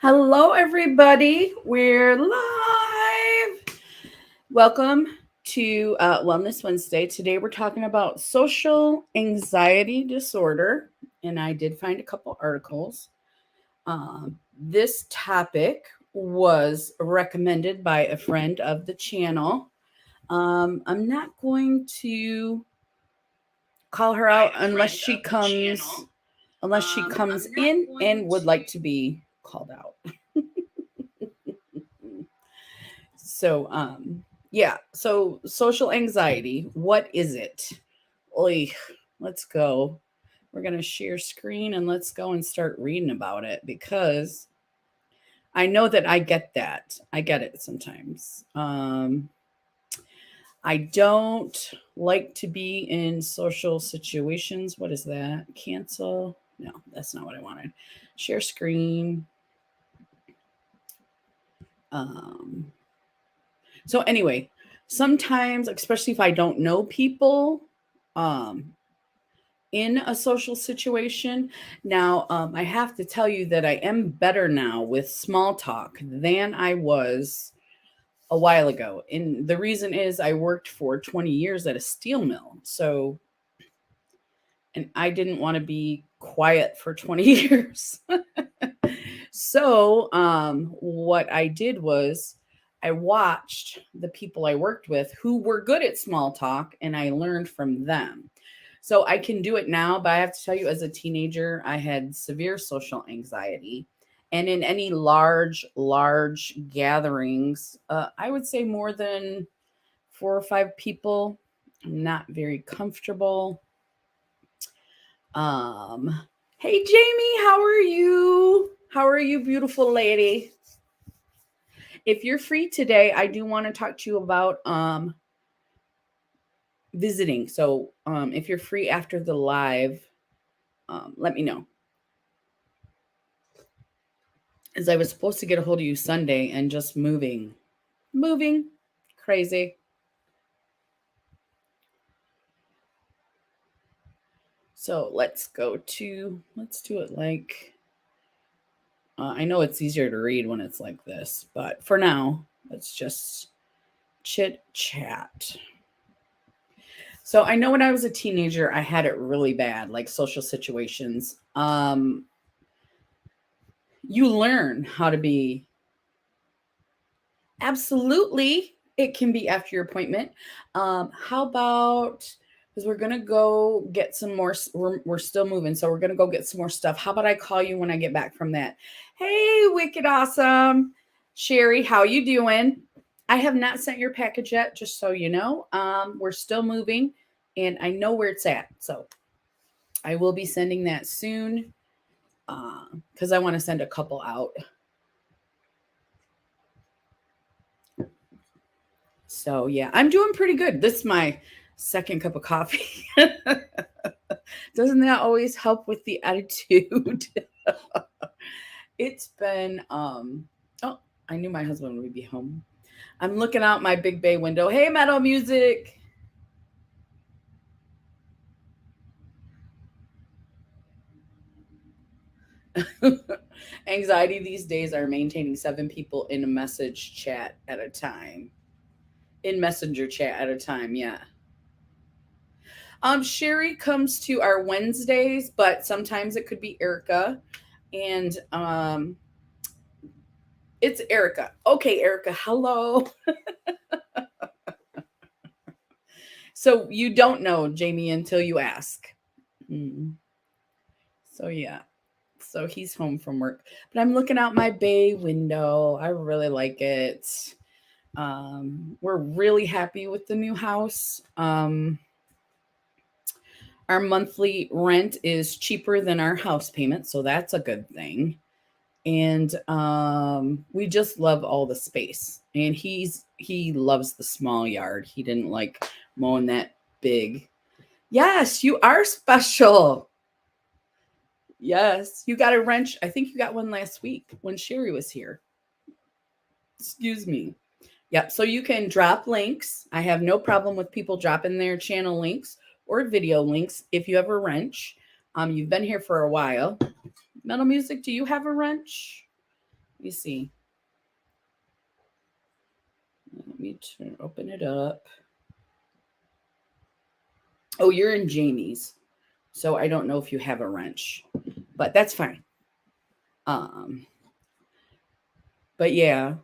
Hello, everybody. We're live. Welcome to Wellness Wednesday. Today, we're talking about social anxiety disorder, and I did find a couple articles. This topic was recommended by a friend of the channel. I'm not going to call her out unless she comes in and would like to be called out. So social anxiety, what is it? Oy, let's go. We're going to share screen and let's go and start reading about it because I know that I get that. I get it sometimes. I don't like to be in social situations. What is that? Cancel? No, that's not what I wanted. Share screen. Um, So anyway, sometimes, especially if I don't know people, um, in a social situation. Now, I have to tell you that I am better now with small talk than I was a while ago. And the reason is I worked for 20 years at a steel mill. And I didn't want to be quiet for 20 years. What I did was I watched the people I worked with who were good at small talk and I learned from them. So I can do it now, but I have to tell you, as a teenager, I had severe social anxiety. And in any large gatherings, I would say more than 4 or 5 people, I'm not very comfortable. Um, hey Jamie, how are you? How are you, beautiful lady? If you're free today, I do want to talk to you about visiting. So if you're free after the live, let me know. As I was supposed to get a hold of you Sunday and just moving, crazy. So let's do it like, I know it's easier to read when it's like this, but for now, let's just chit chat. So I know when I was a teenager, I had it really bad, like social situations. You learn how to be. Absolutely, it can be after your appointment. How about, because we're gonna go get some more. We're still moving, so we're gonna go get some more stuff. How about I call you when I get back from that? Hey, wicked awesome, Sherry, how you doing? I have not sent your package yet, just so you know. We're still moving, and I know where it's at, so I will be sending that soon. Because I want to send a couple out. So yeah, I'm doing pretty good. This is my second cup of coffee. Doesn't that always help with the attitude? It's been oh, I knew my husband would be home. I'm looking out my big bay window. Hey, metal music. Anxiety these days are maintaining 7 people in a message chat at a time. In messenger chat at a time, yeah. Sherry comes to our Wednesdays, but sometimes it could be Erica. And it's Erica. Okay, Erica, hello. So you don't know Jamie until you ask. Mm. So yeah. So he's home from work. But I'm looking out my bay window. I really like it. We're really happy with the new house. Our monthly rent is cheaper than our house payment, so that's a good thing. And we just love all the space. And he loves the small yard. He didn't like mowing that big. Yes, you are special. Yes, you got a wrench. I think you got one last week when Sherry was here. Excuse me. Yep. So you can drop links. I have no problem with people dropping their channel links or video links if you have a wrench. You've been here for a while. Metal music, do you have a wrench? Let me see. Let me open it up. Oh, you're in Jamie's. So I don't know if you have a wrench, but that's fine. But yeah.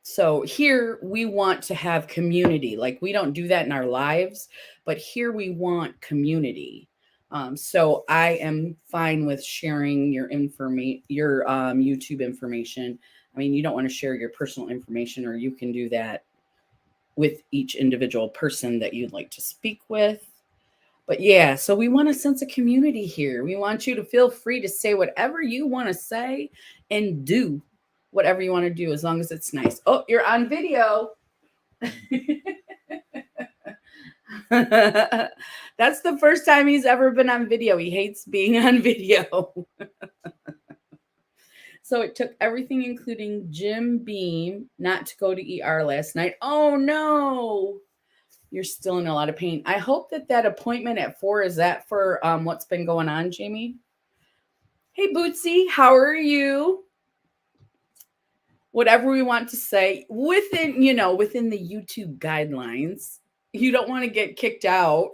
So here we want to have community. Like we don't do that in our lives, but here we want community. So I am fine with sharing your information, your YouTube information. I mean, you don't want to share your personal information, or you can do that with each individual person that you'd like to speak with. But yeah, so we want a sense of community here. We want you to feel free to say whatever you want to say and do whatever you want to do as long as it's nice. Oh, you're on video. That's the first time he's ever been on video. He hates being on video. So it took everything, including Jim Beam, not to go to ER last night. Oh no. You're still in a lot of pain. I hope that appointment at 4 is that for what's been going on, Jamie? Hey, Bootsy, how are you? Whatever we want to say within the YouTube guidelines. You don't want to get kicked out.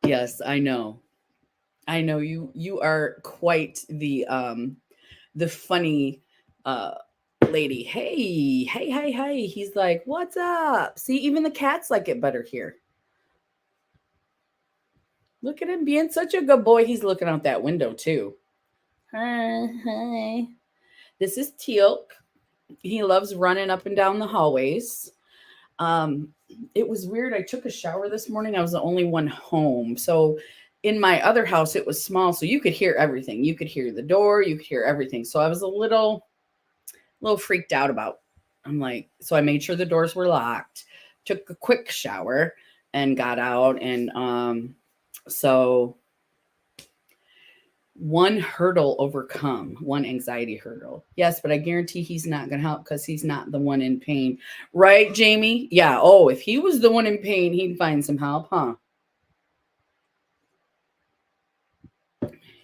Yes, I know. I know you are quite the funny lady. Hey. He's like, what's up? See, even the cats like it better here. Look at him being such a good boy. He's looking out that window too. Hi. This is Teal'c. He loves running up and down the hallways. It was weird. I took a shower this morning. I was the only one home. So in my other house, it was small, so you could hear everything. You could hear the door, you could hear everything. So I was a little freaked out about. I'm like, so I made sure the doors were locked, took a quick shower, and got out. And so one hurdle overcome, one anxiety hurdle. Yes, but I guarantee he's not going to help because he's not the one in pain. Right, Jamie? Yeah. Oh, if he was the one in pain, he'd find some help, huh?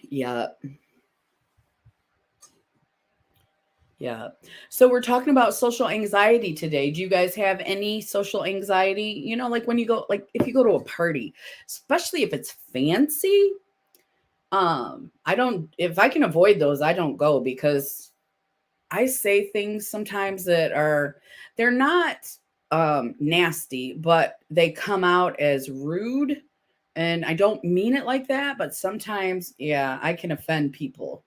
Yeah. Yeah. So we're talking about social anxiety today. Do you guys have any social anxiety? You know, like when you go, like if you go to a party, especially if it's fancy, I don't, if I can avoid those, I don't go because I say things sometimes that are, they're not nasty, but they come out as rude. And I don't mean it like that, but sometimes, yeah, I can offend people.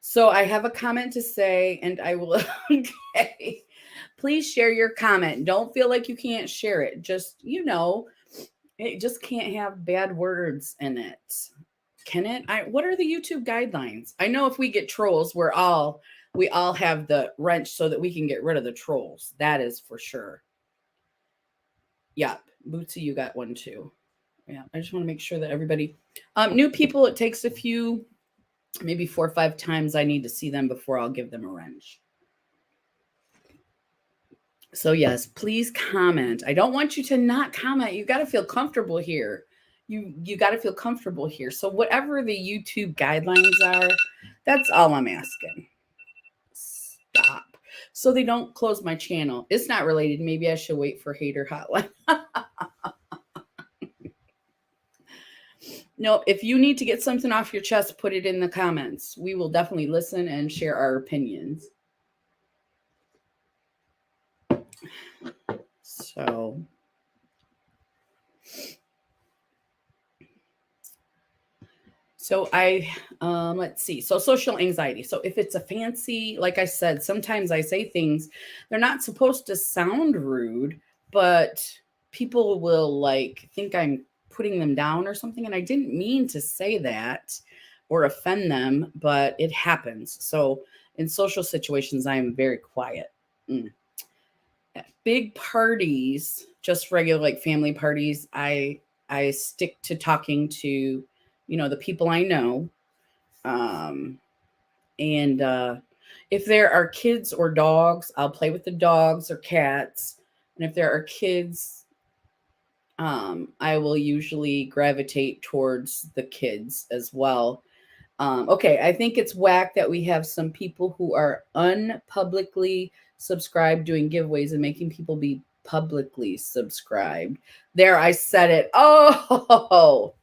So I have a comment to say, and I will, okay. Please share your comment. Don't feel like you can't share it. Just, it just can't have bad words in it. Can it? What are the YouTube guidelines? I know if we get trolls, we all have the wrench so that we can get rid of the trolls. That is for sure. Yep. Bootsy, you got one too. Yeah. I just want to make sure that everybody, new people, it takes a few, maybe 4 or 5 times I need to see them before I'll give them a wrench. So yes, please comment. I don't want you to not comment. You got to feel comfortable here. You got to feel comfortable here. So whatever the YouTube guidelines are, that's all I'm asking. Stop. So they don't close my channel. It's not related. Maybe I should wait for hater hotline. No, if you need to get something off your chest, put it in the comments. We will definitely listen and share our opinions. So let's see. So social anxiety. So if it's a fancy, like I said, sometimes I say things, they're not supposed to sound rude, but people will like think I'm putting them down or something. And I didn't mean to say that or offend them, but it happens. So in social situations, I am very quiet. At big parties, just regular like family parties, I stick to talking to, the people I know. And if there are kids or dogs, I'll play with the dogs or cats. And if there are kids, I will usually gravitate towards the kids as well. Okay, I think it's whack that we have some people who are unpublicly subscribed doing giveaways and making people be publicly subscribed. There, I said it. Oh,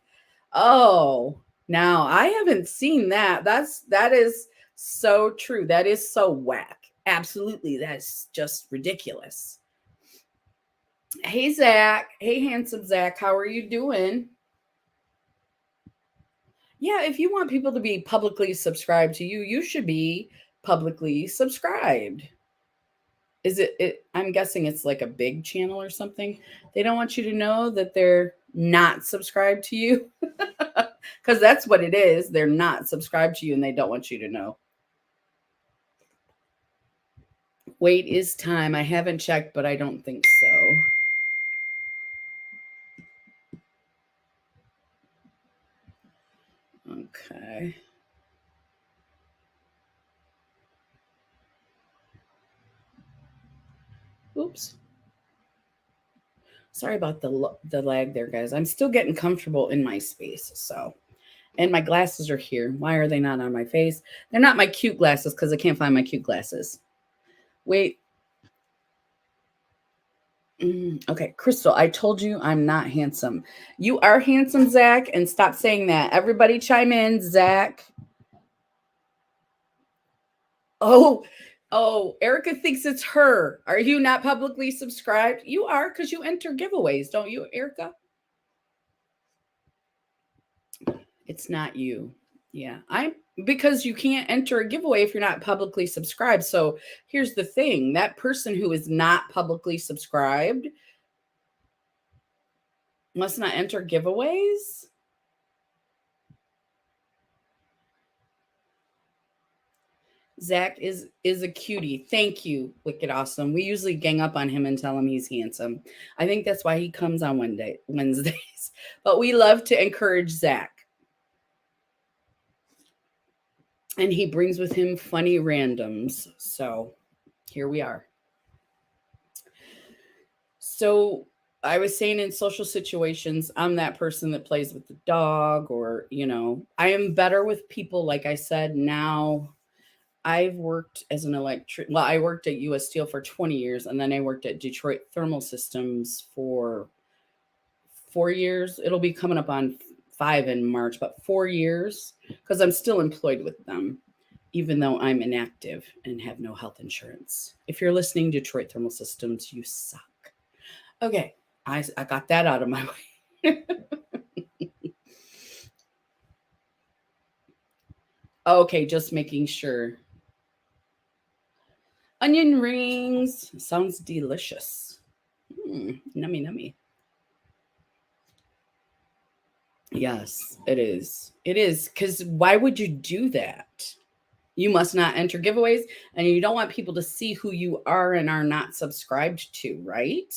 now I haven't seen that. That is so true. That is so whack. Absolutely. That's just ridiculous. Hey, Zach. Hey, handsome Zach. How are you doing? Yeah, if you want people to be publicly subscribed to you, you should be publicly subscribed. Is it I'm guessing it's like a big channel or something. They don't want you to know that they're not subscribed to you. Cuz that's what it is. They're not subscribed to you and they don't want you to know. Wait is time. I haven't checked, but I don't think so. Okay. Oops. Sorry about the lag there, guys. I'm still getting comfortable in my space, so. And my glasses are here. Why are they not on my face? They're not my cute glasses because I can't find my cute glasses. Wait. Okay, Crystal, I told you I'm not handsome. You are handsome, Zach, and stop saying that. Everybody chime in, Zach. Oh, Erica thinks it's her. Are you not publicly subscribed? You are because you enter giveaways, don't you, Erica? It's not you. Yeah, I'm because you can't enter a giveaway if you're not publicly subscribed. So here's the thing, that person who is not publicly subscribed must not enter giveaways. Zach is a cutie. Thank you, Wicked Awesome. We usually gang up on him and tell him he's handsome. I think that's why he comes on Wednesdays. But we love to encourage Zach. And he brings with him funny randoms. So here we are. So I was saying in social situations, I'm that person that plays with the dog, or, I am better with people. Like I said, now I've worked as an I worked at US Steel for 20 years, and then I worked at Detroit Thermal Systems for 4 years. It'll be coming up on 5 in March, but 4 years because I'm still employed with them, even though I'm inactive and have no health insurance. If you're listening, Detroit Thermal Systems, you suck. Okay, I got that out of my way. Okay, just making sure. Onion rings sounds delicious. Nummy, nummy. Yes, it is. It is, because why would you do that? You must not enter giveaways, and you don't want people to see who you are and are not subscribed to, right?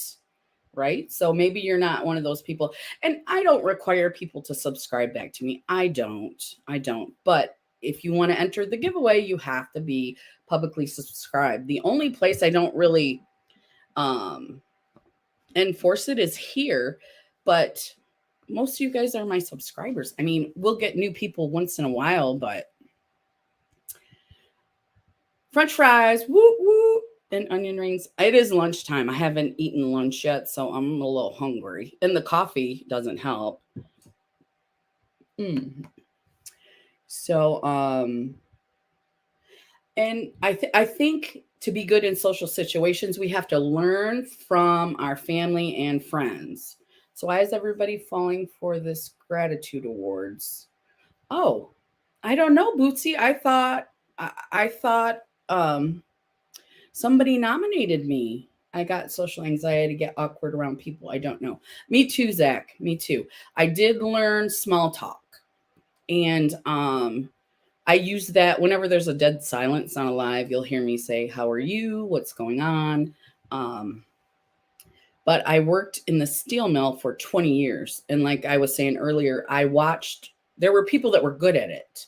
Right? So maybe you're not one of those people. And I don't require people to subscribe back to me. I don't. But if you want to enter the giveaway, you have to be publicly subscribed. The only place I don't really enforce it is here, but most of you guys are my subscribers. I mean, we'll get new people once in a while, but French fries, woo woo, and onion rings. It is lunchtime. I haven't eaten lunch yet, so I'm a little hungry. And the coffee doesn't help. So, and I think to be good in social situations, we have to learn from our family and friends. So why is everybody falling for this gratitude awards? Oh, I don't know, Bootsy. I thought somebody nominated me. I got social anxiety, get awkward around people. I don't know. Me too, Zach. Me too. I did learn small talk. And I use that whenever there's a dead silence on a live, you'll hear me say, "How are you? What's going on?" But I worked in the steel mill for 20 years. And like I was saying earlier, there were people that were good at it,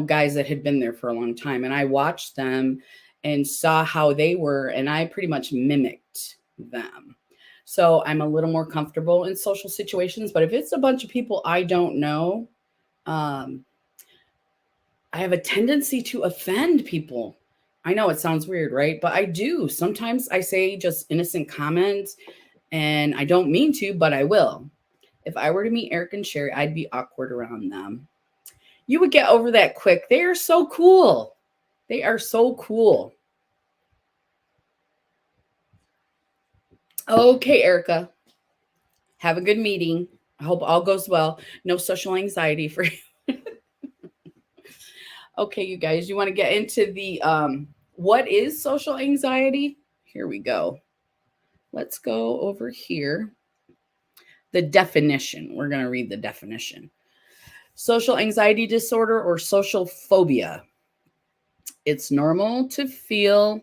guys that had been there for a long time. And I watched them and saw how they were, and I pretty much mimicked them. So I'm a little more comfortable in social situations. But if it's a bunch of people I don't know, um, I have a tendency to offend people. I know it sounds weird, right? But I do. Sometimes I say just innocent comments and I don't mean to, but I will. If I were to meet Eric and Sherry, I'd be awkward around them. You would get over that quick. They are so cool. They are so cool. Okay, Erica. Have a good meeting. I hope all goes well. No social anxiety for you. Okay, you guys, you want to get into the what is social anxiety? Here we go. Let's go over here. The definition. We're going to read the definition. Social anxiety disorder or social phobia. It's normal to feel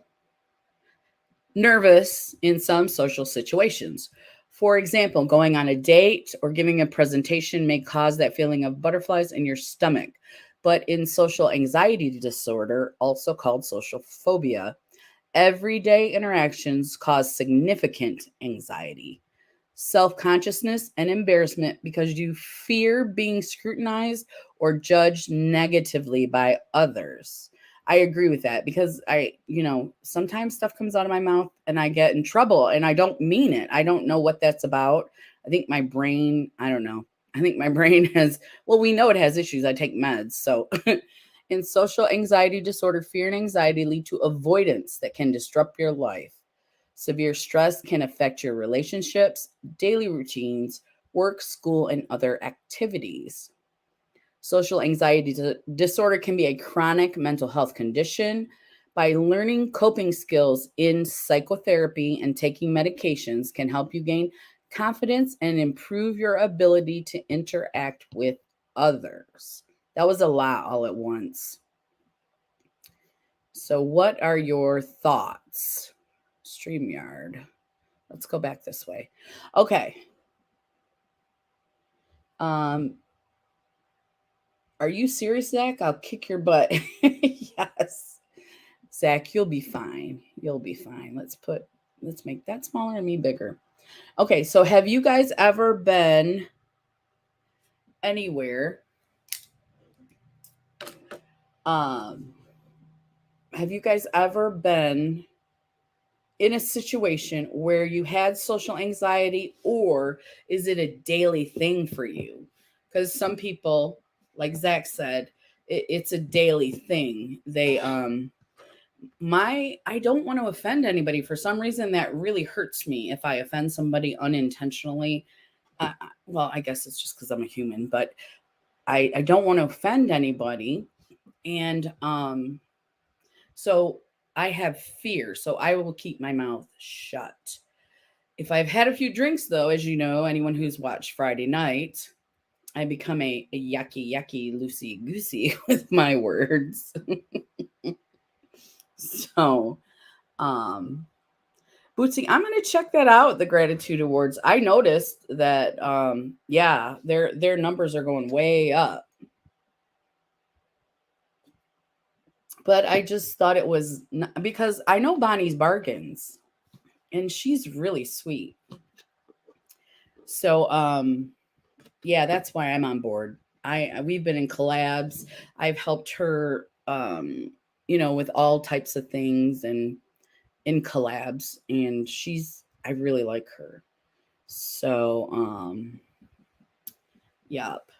nervous in some social situations. For example, going on a date or giving a presentation may cause that feeling of butterflies in your stomach. But in social anxiety disorder, also called social phobia, everyday interactions cause significant anxiety, self-consciousness, and embarrassment because you fear being scrutinized or judged negatively by others. I agree with that because sometimes stuff comes out of my mouth and I get in trouble and I don't mean it. I don't know what that's about. I think my brain, I don't know. I think my brain has, well, we know it has issues. I take meds. So in social anxiety disorder, fear and anxiety lead to avoidance that can disrupt your life. Severe stress can affect your relationships, daily routines, work, school, and other activities. Social anxiety disorder can be a chronic mental health condition. By learning coping skills in psychotherapy and taking medications can help you gain confidence and improve your ability to interact with others. That was a lot all at once. So, what are your thoughts? StreamYard. Let's go back this way. Okay. Are you serious, Zach? I'll kick your butt. Yes. Zach, you'll be fine. You'll be fine. Let's make that smaller and me bigger. Okay, so have you guys ever been anywhere? Have you guys ever been in a situation where you had social anxiety, or is it a daily thing for you? Because some people, like Zach said, it's a daily thing. I don't want to offend anybody. For some reason, that really hurts me if I offend somebody unintentionally. Well, I guess it's just because I'm a human, but I don't want to offend anybody. And so I have fear, so I will keep my mouth shut. If I've had a few drinks, though, as you know, anyone who's watched Friday Night, I become a yucky, loosey goosey with my words. So, Bootsy, I'm going to check that out, the Gratitude Awards. I noticed that, yeah, their numbers are going way up. But I just thought it was because I know Bonnie's Bargains and she's really sweet. So, yeah, that's why I'm on board. We've been in collabs. I've helped her, with all types of things and in collabs, and I really like her. So, yep.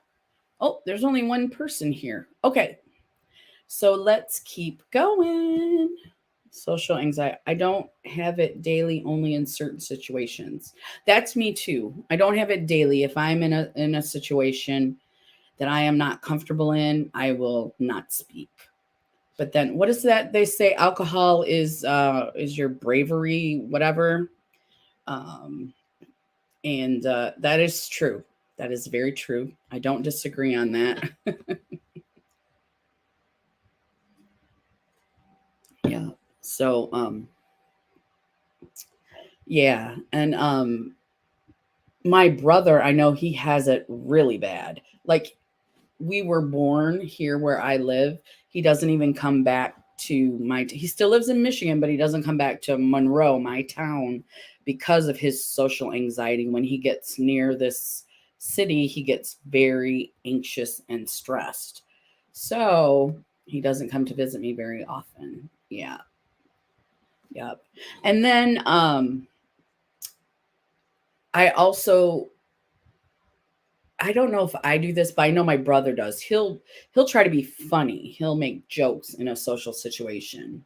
Oh, there's only one person here. Okay. So let's keep going. Social anxiety. I don't have it daily, only in certain situations. That's me too. I don't have it daily. If I'm in a situation that I am not comfortable in, I will not speak. But then what is that? They say alcohol is your bravery, whatever. And that is true. That is very true. I don't disagree on that. Yeah. So yeah, and my brother, I know he has it really bad. Like we were born here where I live. He doesn't even come back to he still lives in Michigan, but he doesn't come back to Monroe, my town, because of his social anxiety. When he gets near this city, he gets very anxious and stressed. So he doesn't come to visit me very often. Yeah. Yep. And then I also, I don't know if I do this, but I know my brother does. He'll try to be funny. He'll make jokes in a social situation.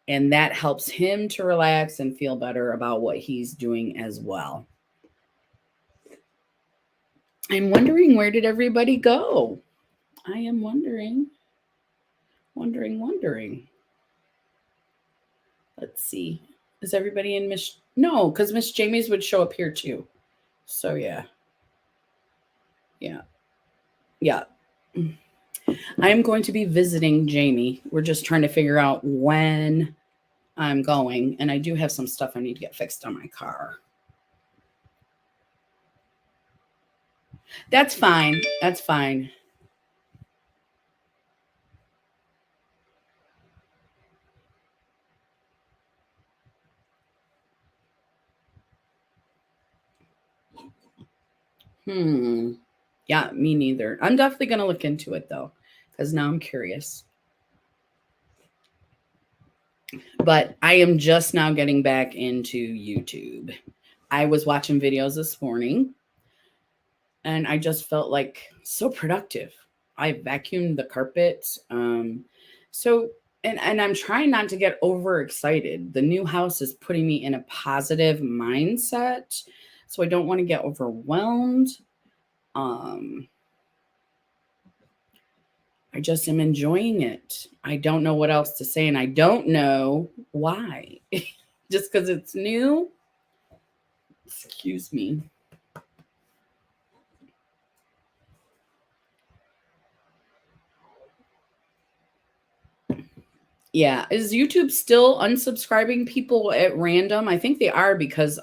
And that helps him to relax and feel better about what he's doing as well. I'm wondering, where did everybody go? I am wondering. Let's see. Is everybody in Miss? No, because Miss Jamie's would show up here too. So yeah. Yeah. I am going to be visiting Jamie. We're just trying to figure out when I'm going, and I do have some stuff I need to get fixed on my car. That's fine. That's fine. Yeah, me neither. I'm definitely going to look into it though, because now I'm curious. But I am just now getting back into YouTube. I was watching videos this morning and I just felt like so productive. I vacuumed the carpet. So and I'm trying not to get overexcited. The new house is putting me in a positive mindset. So I don't want to get overwhelmed. I just am enjoying it. I don't know what else to say, and I don't know why. Just because it's new. Excuse me. Yeah, is YouTube still unsubscribing people at random? I think they are, because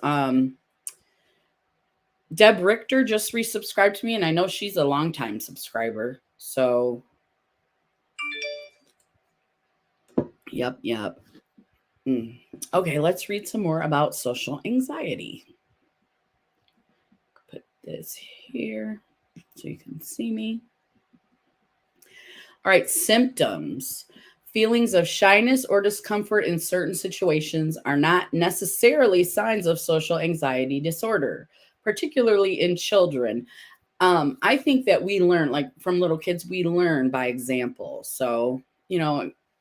Deb Richter just resubscribed to me, and I know she's a longtime subscriber. So yep. Okay, let's read some more about social anxiety. Put this here so you can see me. All right, symptoms. Feelings of shyness or discomfort in certain situations are not necessarily signs of social anxiety disorder, particularly in children. I think that we learn, like from little kids, we learn by example. So,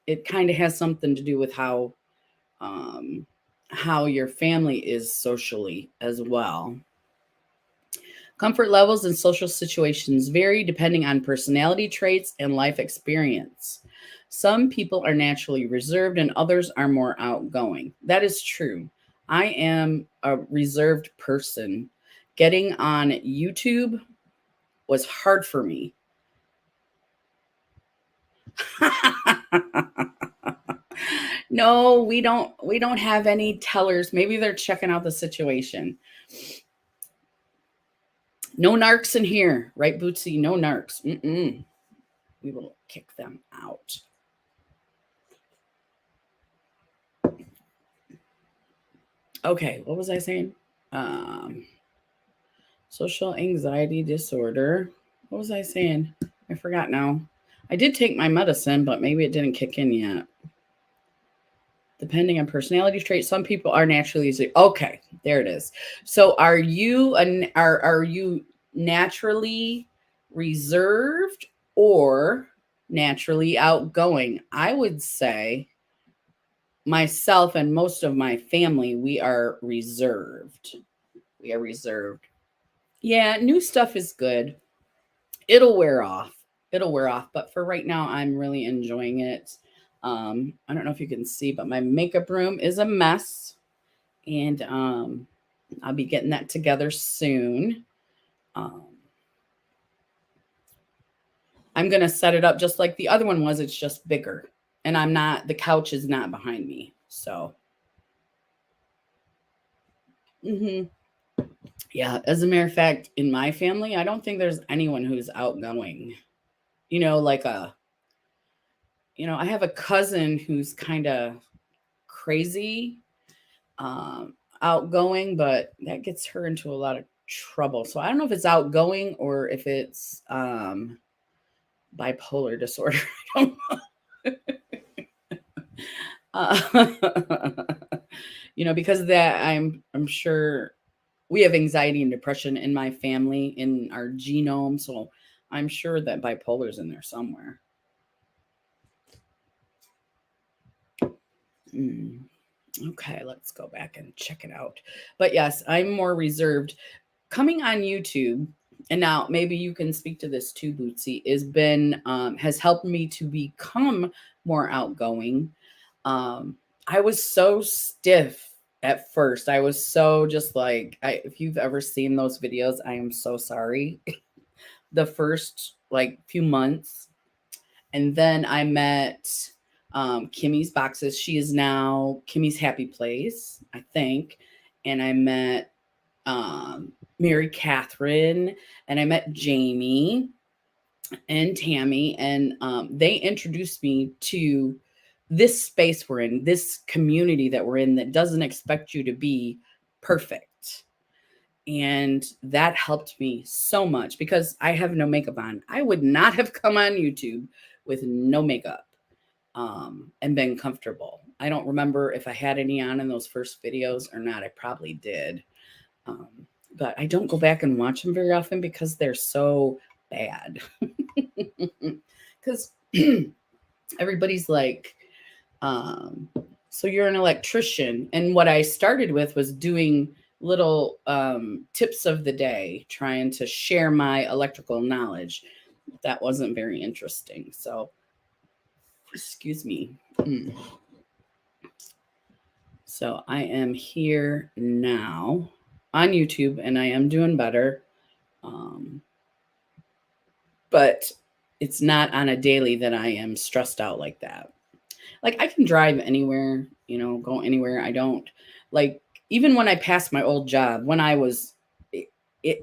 it kind of has something to do with how your family is socially as well. Comfort levels in social situations vary depending on personality traits and life experience. Some people are naturally reserved and others are more outgoing. That is true. I am a reserved person. Getting on YouTube was hard for me. No, we don't have any tellers. Maybe they're checking out the situation. No narcs in here, right, Bootsy? No narcs. We will kick them out. Okay, what was I saying? Social anxiety disorder. What was I saying? I forgot now. I did take my medicine, but maybe it didn't kick in yet. Depending on personality traits, some people are naturally easy. Okay, there it is. So, are you naturally reserved or naturally outgoing? I would say myself and most of my family, we are reserved. We are reserved. Yeah, new stuff is good. It'll wear off. It'll wear off. But for right now, I'm really enjoying it. I don't know if you can see, but my makeup room is a mess. And I'll be getting that together soon. I'm going to set it up just like the other one was. It's just bigger. And the couch is not behind me. So, mhm. Yeah, as a matter of fact, in my family, I don't think there's anyone who's outgoing. Like I have a cousin who's kind of crazy, outgoing, but that gets her into a lot of trouble. So I don't know if it's outgoing or if it's bipolar disorder. I don't because of that, I'm sure we have anxiety and depression in my family in our genome, so I'm sure that bipolar's in there somewhere. Mm. Okay, let's go back and check it out. But yes, I'm more reserved. Coming on YouTube, and now maybe you can speak to this too, Bootsy, has helped me to become more outgoing. I was so stiff at first. I was so just like, if you've ever seen those videos, I am so sorry. The first like few months, and then I met Kimmy's Boxes. She is now Kimmy's Happy Place, I think. And I met Mary Catherine, and I met Jamie and Tammy, and they introduced me to this space we're in, this community that we're in that doesn't expect you to be perfect. And that helped me so much because I have no makeup on. I would not have come on YouTube with no makeup and been comfortable. I don't remember if I had any on in those first videos or not. I probably did. Um, but I don't go back and watch them very often because they're so bad. Because everybody's like, so you're an electrician. And what I started with was doing little tips of the day, trying to share my electrical knowledge. That wasn't very interesting. So, excuse me. So I am here now on YouTube and I am doing better. But it's not on a daily that I am stressed out like that. Like I can drive anywhere, go anywhere. I don't like, even when I passed my old job, when I was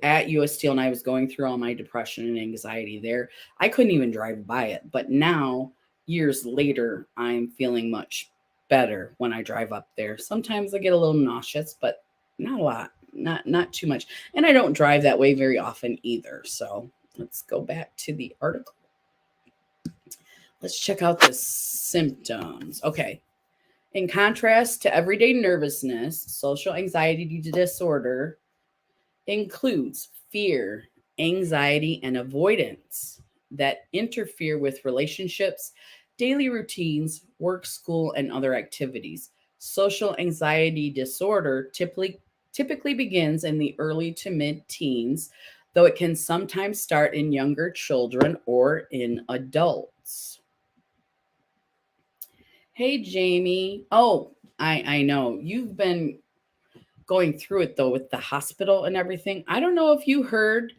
at US Steel and I was going through all my depression and anxiety there, I couldn't even drive by it. But now, years later, I'm feeling much better when I drive up there. Sometimes I get a little nauseous, but not a lot, not too much. And I don't drive that way very often either. So let's go back to the article. Let's check out the symptoms. Okay. In contrast to everyday nervousness, social anxiety disorder includes fear, anxiety, and avoidance that interfere with relationships, daily routines, work, school, and other activities. Social anxiety disorder typically begins in the early to mid teens, though it can sometimes start in younger children or in adults. Hey, Jamie. Oh, I know. You've been going through it though with the hospital and everything. I don't know if you heard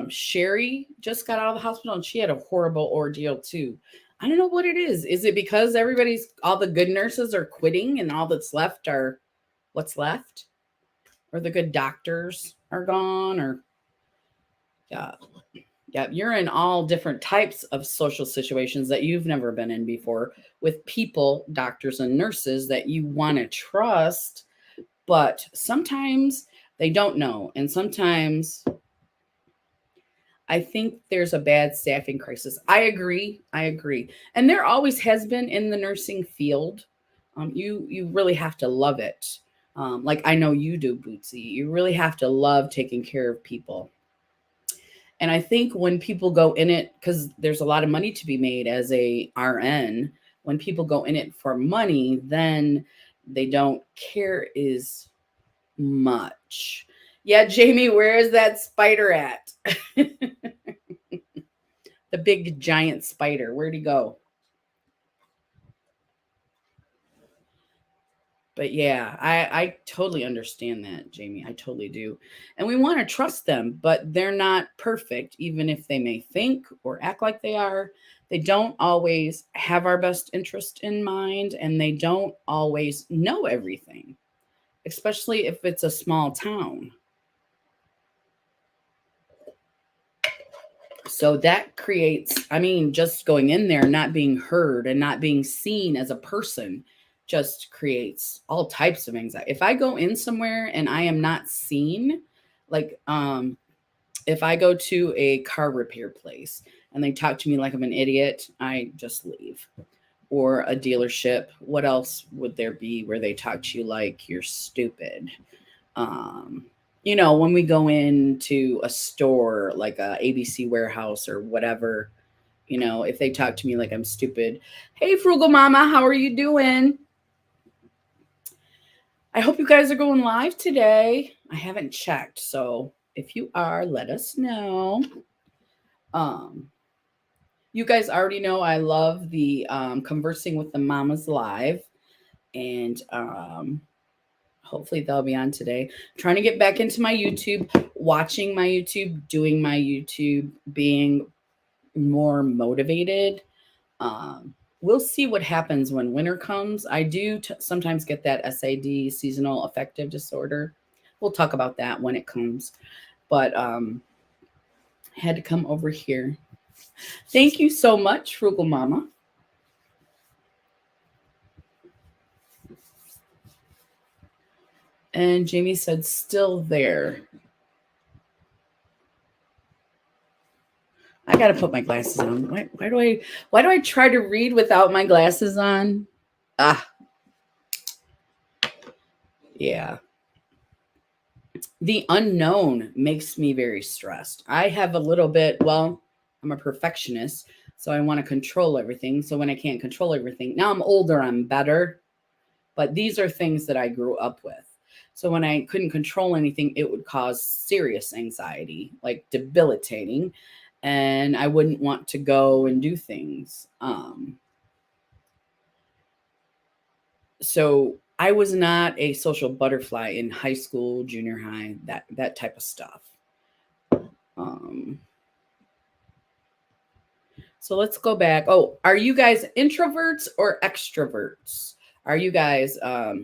Sherry just got out of the hospital and she had a horrible ordeal too. I don't know what it is. Is it because all the good nurses are quitting and all that's left are what's left? Or the good doctors are gone? Or yeah. Yeah, you're in all different types of social situations that you've never been in before with people, doctors, and nurses that you want to trust, but sometimes they don't know. And sometimes I think there's a bad staffing crisis. I agree. I agree. And there always has been in the nursing field. You really have to love it. Like I know you do, Bootsy. You really have to love taking care of people. And I think when people go in it, because there's a lot of money to be made as a RN, when people go in it for money, then they don't care as much. Yeah, Jamie, where is that spider at? The big giant spider. Where'd he go? But yeah, I totally understand that, Jamie. I totally do. And we want to trust them, but they're not perfect, even if they may think or act like they are. They don't always have our best interest in mind, and they don't always know everything, especially if it's a small town. So that creates, I mean, just going in there, not being heard and not being seen as a person just creates all types of anxiety. If I go in somewhere and I am not seen, like if I go to a car repair place and they talk to me like I'm an idiot, I just leave. Or a dealership, what else would there be where they talk to you like you're stupid? um when we go into a store like a ABC warehouse or whatever, if they talk to me like I'm stupid, hey frugal mama, how are you doing? I hope you guys are going live today. I haven't checked, so if you are, let us know. um you guys already know I love the conversing with the mamas live, and hopefully they'll be on today. I'm trying to get back into my YouTube, watching my YouTube, doing my YouTube, being more motivated. We'll see what happens when winter comes. I do sometimes get that SAD, seasonal affective disorder. We'll talk about that when it comes. But had to come over here. Thank you so much, Frugal Mama. And Jamie said, still there. I gotta put my glasses on. Why do I try to read without my glasses on? Ah, yeah. The unknown makes me very stressed. I have a little bit, well, I'm a perfectionist, so I want to control everything. So when I can't control everything, now I'm older, I'm better. But these are things that I grew up with. So when I couldn't control anything, it would cause serious anxiety, like debilitating, and I wouldn't want to go and do things. So I was not a social butterfly in high school, junior high, that type of stuff. Um, so let's go back. Oh, are you guys introverts or extroverts? Are you guys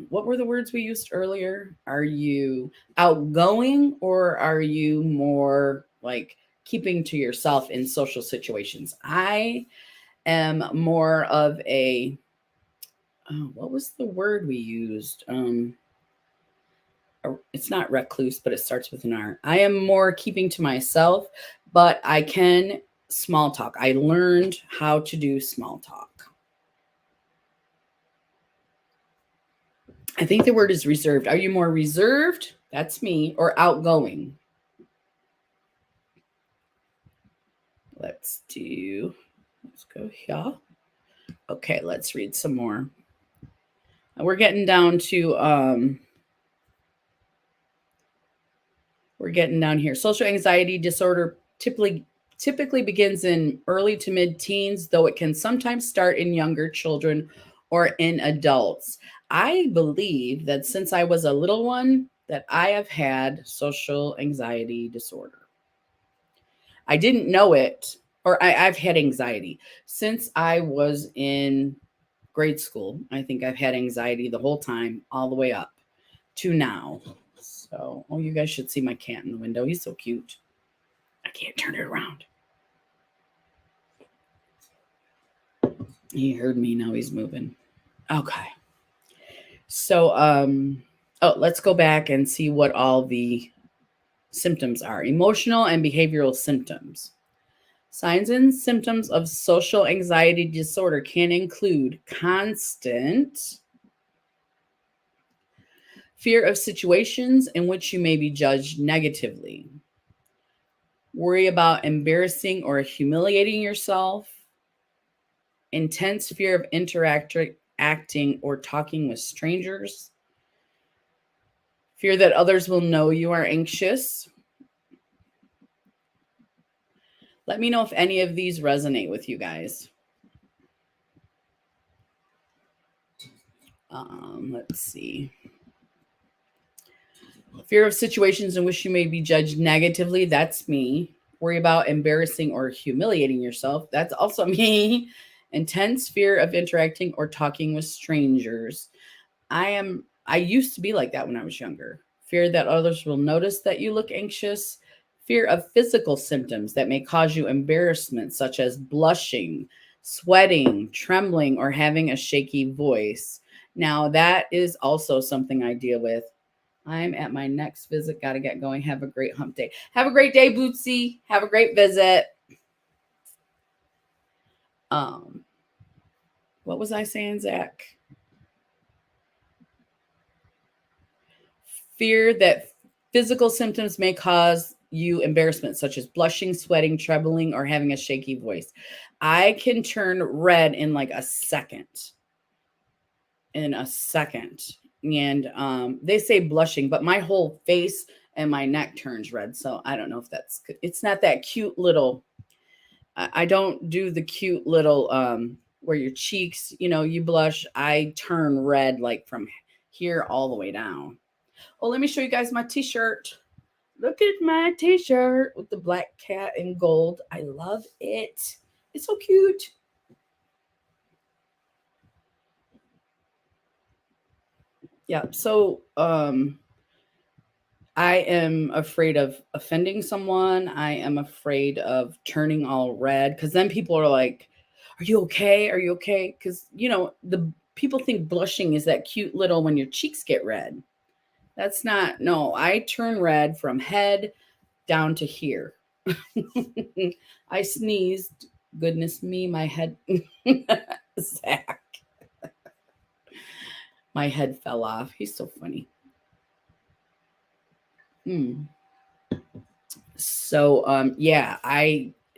what were the words we used earlier? Are you outgoing or are you more like keeping to yourself in social situations? I am more of a what was the word we used? It's not recluse, but it starts with an R. I am more keeping to myself, but I can small talk. I learned how to do small talk. I think the word is reserved. Are you more reserved? That's me. Or outgoing? Let's go here. Okay, let's read some more. We're getting down to we're getting down here. Social anxiety disorder typically begins in early to mid-teens, though it can sometimes start in younger children or in adults. I believe that since I was a little one, that I have had social anxiety disorder. I didn't know it, or I've had anxiety since I was in grade school. I think I've had anxiety the whole time, all the way up to now. So, oh, you guys should see my cat in the window. He's so cute. I can't turn it around. He heard me. Now he's moving. Okay. So, let's go back and see what all the symptoms are. Emotional and behavioral symptoms. Signs and symptoms of social anxiety disorder can include constant fear of situations in which you may be judged negatively, worry about embarrassing or humiliating yourself, intense fear of acting or talking with strangers, fear that others will know you are anxious. Let me know if any of these resonate with you guys. Let's see. Fear of situations in which you may be judged negatively. That's me. Worry about embarrassing or humiliating yourself. That's also me. Intense fear of interacting or talking with strangers. I used to be like that when I was younger. Fear that others will notice that you look anxious. Fear of physical symptoms that may cause you embarrassment, such as blushing, sweating, trembling, or having a shaky voice. Now, that is also something I deal with. I'm at my next visit. Got to get going. Have a great hump day. Have a great day, Bootsy. Have a great visit. What was I saying, Zach? Fear that physical symptoms may cause you embarrassment, such as blushing, sweating, trembling, or having a shaky voice. I can turn red in like a second. In a second. And they say blushing, but my whole face and my neck turns red. So I don't know if that's good. It's not that cute little. I don't do the cute little where your cheeks, you blush. I turn red like from here all the way down. Oh, let me show you guys my t-shirt. Look at my t-shirt with the black cat and gold. I love it. It's so cute. Yeah. So I am afraid of offending someone. I am afraid of turning all red because then people are like, "Are you okay? Are you okay?" Because the people think blushing is that cute little when your cheeks get red. That's not. No, I turn red from head down to here. I sneezed. Goodness me, my head. Zach, my head fell off. He's so funny. Hmm. So, yeah,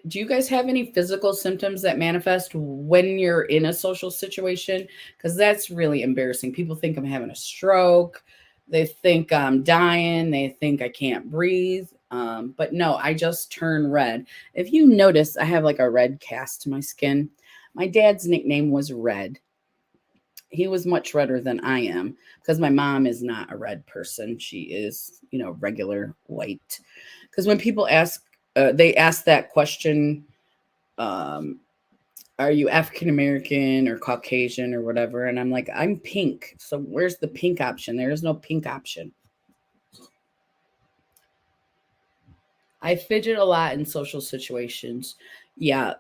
do you guys have any physical symptoms that manifest when you're in a social situation? Because that's really embarrassing. People think I'm having a stroke. They think I'm dying. They think I can't breathe. But no, I just turn red. If you notice, I have like a red cast to my skin. My dad's nickname was Red. He was much redder than I am because my mom is not a red person. She is, regular white. Because when people they ask that question, um, are you African American or Caucasian or whatever? And I'm like, I'm pink. So where's the pink option? There is no pink option. I fidget a lot in social situations. Yeah.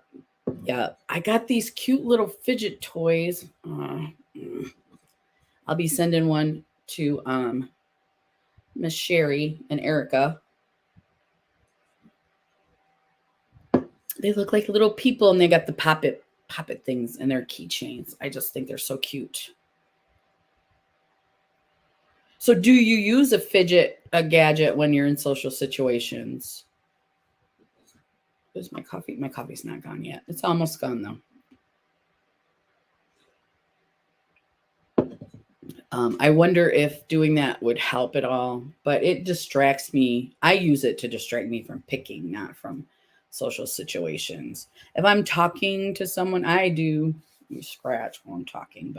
Yeah. I got these cute little fidget toys. I'll be sending one to Miss Sherry and Erica. They look like little people and they got the pop it things and their keychains. I just think they're so cute. So do you use a gadget when you're in social situations? Where's my coffee? My coffee's not gone yet. It's almost gone though. I wonder if doing that would help at all, but it distracts me. I use it to distract me from picking, not from social situations. If I'm talking to someone, I do scratch while I'm talking,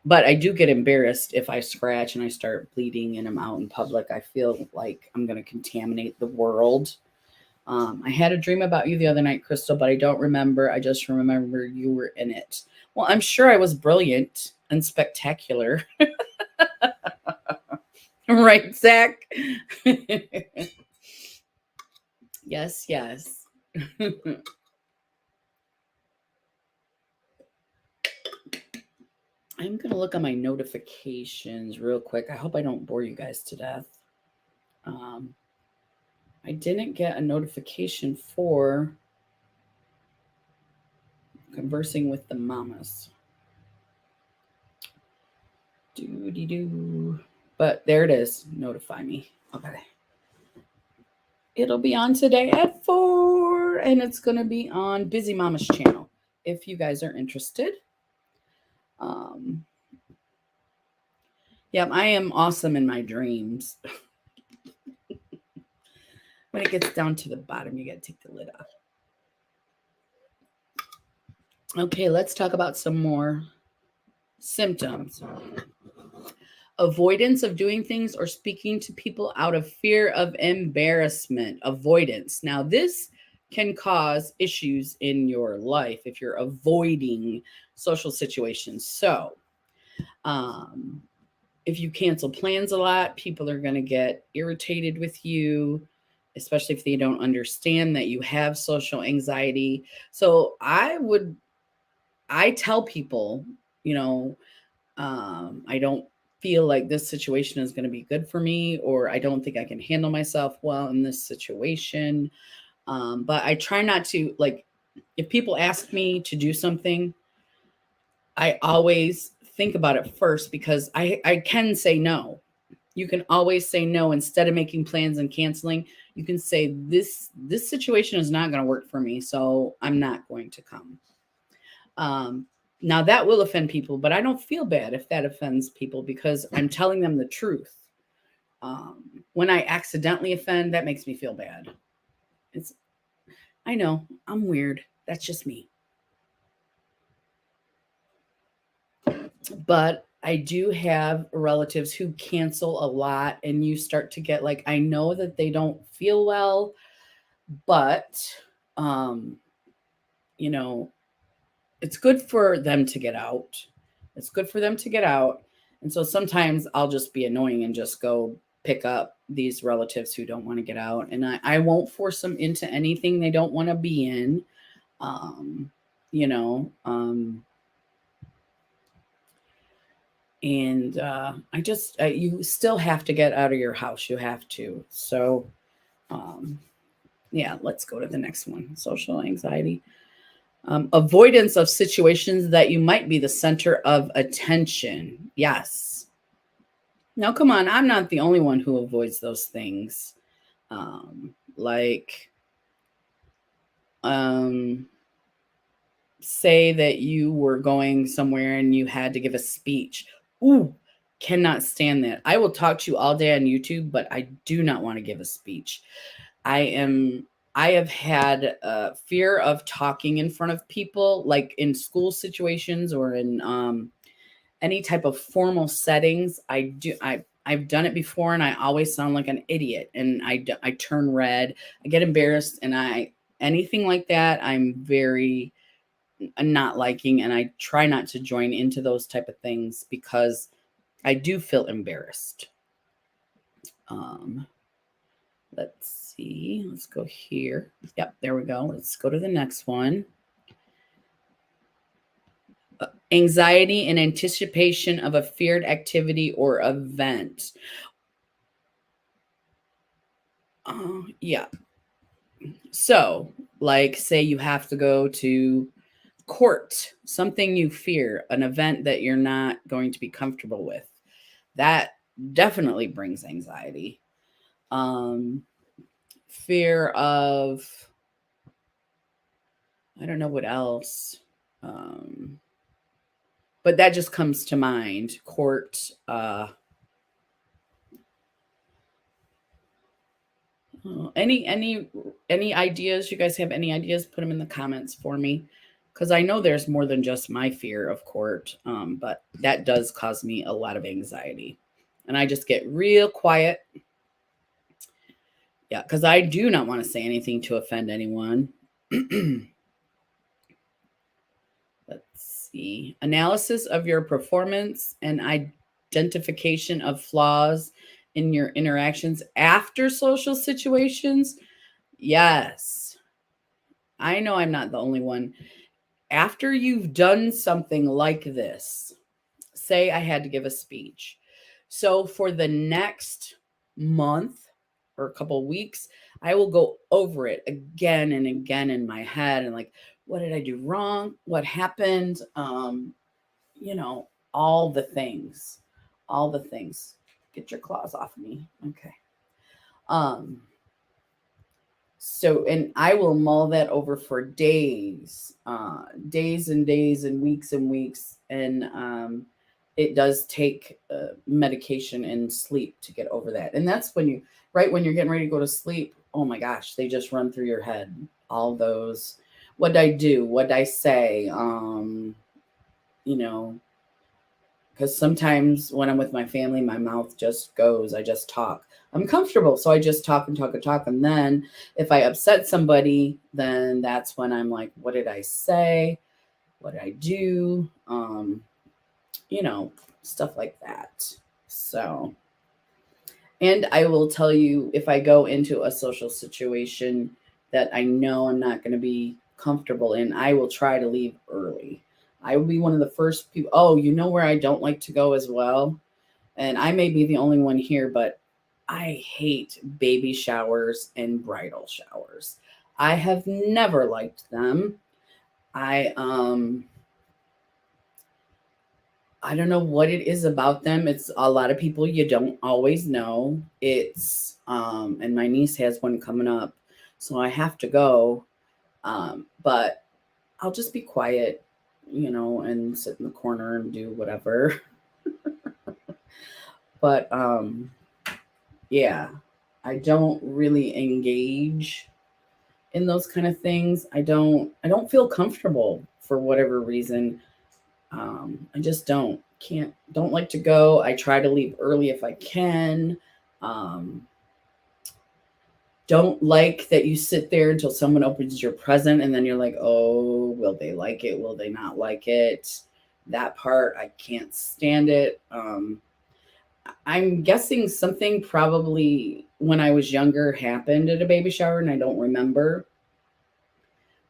but I do get embarrassed if I scratch and I start bleeding and I'm out in public. I feel like I'm going to contaminate the world. I had a dream about you the other night, Crystal, but I don't remember. I just remember you were in it. Well, I'm sure I was brilliant and spectacular. Right, Zach? Yes, yes. I'm going to look at my notifications real quick. I hope I don't bore you guys to death. I didn't get a notification for conversing with the mamas. Doo-dee-doo. But there it is. Notify me. Okay. It'll be on today at 4, and it's going to be on Busy Mama's channel if you guys are interested. Yeah, I am awesome in my dreams. When it gets down to the bottom, you got to take the lid off. Okay, let's talk about some more symptoms. Avoidance of doing things or speaking to people out of fear of embarrassment. Avoidance. Now, this can cause issues in your life if you're avoiding social situations. So, if you cancel plans a lot, people are going to get irritated with you. especially if they don't understand that you have social anxiety. So I tell people, you know, I don't feel like this situation is going to be good for me, or I don't think I can handle myself well in this situation. But I try not to, like, if people ask me to do something, I always think about it first, because I can say no. You can always say no instead of making plans and canceling. You can say this situation is not going to work for me, so I'm not going to come. Um, Now that will offend people, but I don't feel bad if that offends people, because I'm telling them the truth. When I accidentally offend, that makes me feel bad. It's I know I'm weird. That's just me. But I do have relatives who cancel a lot, and you start to get like, I know that they don't feel well, but um, you know, it's good for them to get out. It's good for them to get out. And so sometimes I'll just be annoying and just go pick up these relatives who don't want to get out. And I won't force them into anything they don't want to be in. Um, you know, and you still have to get out of your house. You have to. So, um, yeah, let's go to the next one. Social anxiety. Avoidance of situations that you might be the center of attention. Yes. Now, come on. I'm not the only one who avoids those things. Like, um, say that you were going somewhere and you had to give a speech. Ooh, cannot stand that. I will talk to you all day on YouTube, but I do not want to give a speech. I have had fear of talking in front of people, like in school situations or in any type of formal settings. I've done it before, and I always sound like an idiot, and I turn red, I get embarrassed, and anything like that, I'm very not liking, and I try not to join into those type of things because I do feel embarrassed. Um, let's see. Let's go here. Yep, there we go. Let's go to the next one. Anxiety in anticipation of a feared activity or event. Yeah. So, like, say you have to go to court, something you fear, an event that you're not going to be comfortable with. That definitely brings anxiety. Um, Fear of, I don't know what else. Um, but that just comes to mind. Court. Any ideas? You guys have any ideas? Put them in the comments for me, because I know there's more than just my fear of court. But that does cause me a lot of anxiety, and I just get real quiet. Yeah, because I do not want to say anything to offend anyone. Let's see. Analysis of your performance and identification of flaws in your interactions after social situations. Yes. I know I'm not the only one. After you've done something like this, say I had to give a speech. So for the next month or a couple of weeks, I will go over it again and again in my head, and like, what did I do wrong? What happened? You know, all the things. All the things. Get your claws off of me. Okay. Um so, and I will mull that over for days, days and days and weeks. And it does take medication and sleep to get over that. And that's when right when you're getting ready to go to sleep, oh my gosh, they just run through your head. All those, what did I do? What did I say? You know, because sometimes when I'm with my family, my mouth just goes, I just talk. I'm comfortable, so I just talk and talk and talk. And then if I upset somebody, then that's when I'm like, what did I say? What did I do? You know, stuff like that. So, And I will tell you, if I go into a social situation that I know I'm not going to be comfortable in, I will try to leave early. I will be one of the first people. Oh, you know where I don't like to go as well? And I may be the only one here, but I hate baby showers and bridal showers. I have never liked them. I I don't know what it is about them. It's a lot of people you don't always know. It's and my niece has one coming up, so I have to go. But I'll just be quiet, and sit in the corner and do whatever. But yeah, I don't really engage in those kind of things. I don't feel comfortable for whatever reason. I just don't like to go. I try to leave early if I can. Um, don't like that you sit there until someone opens your present and then you're like, oh, will they like it? Will they not like it? That part, I can't stand it. I'm guessing something probably when I was younger happened at a baby shower and I don't remember,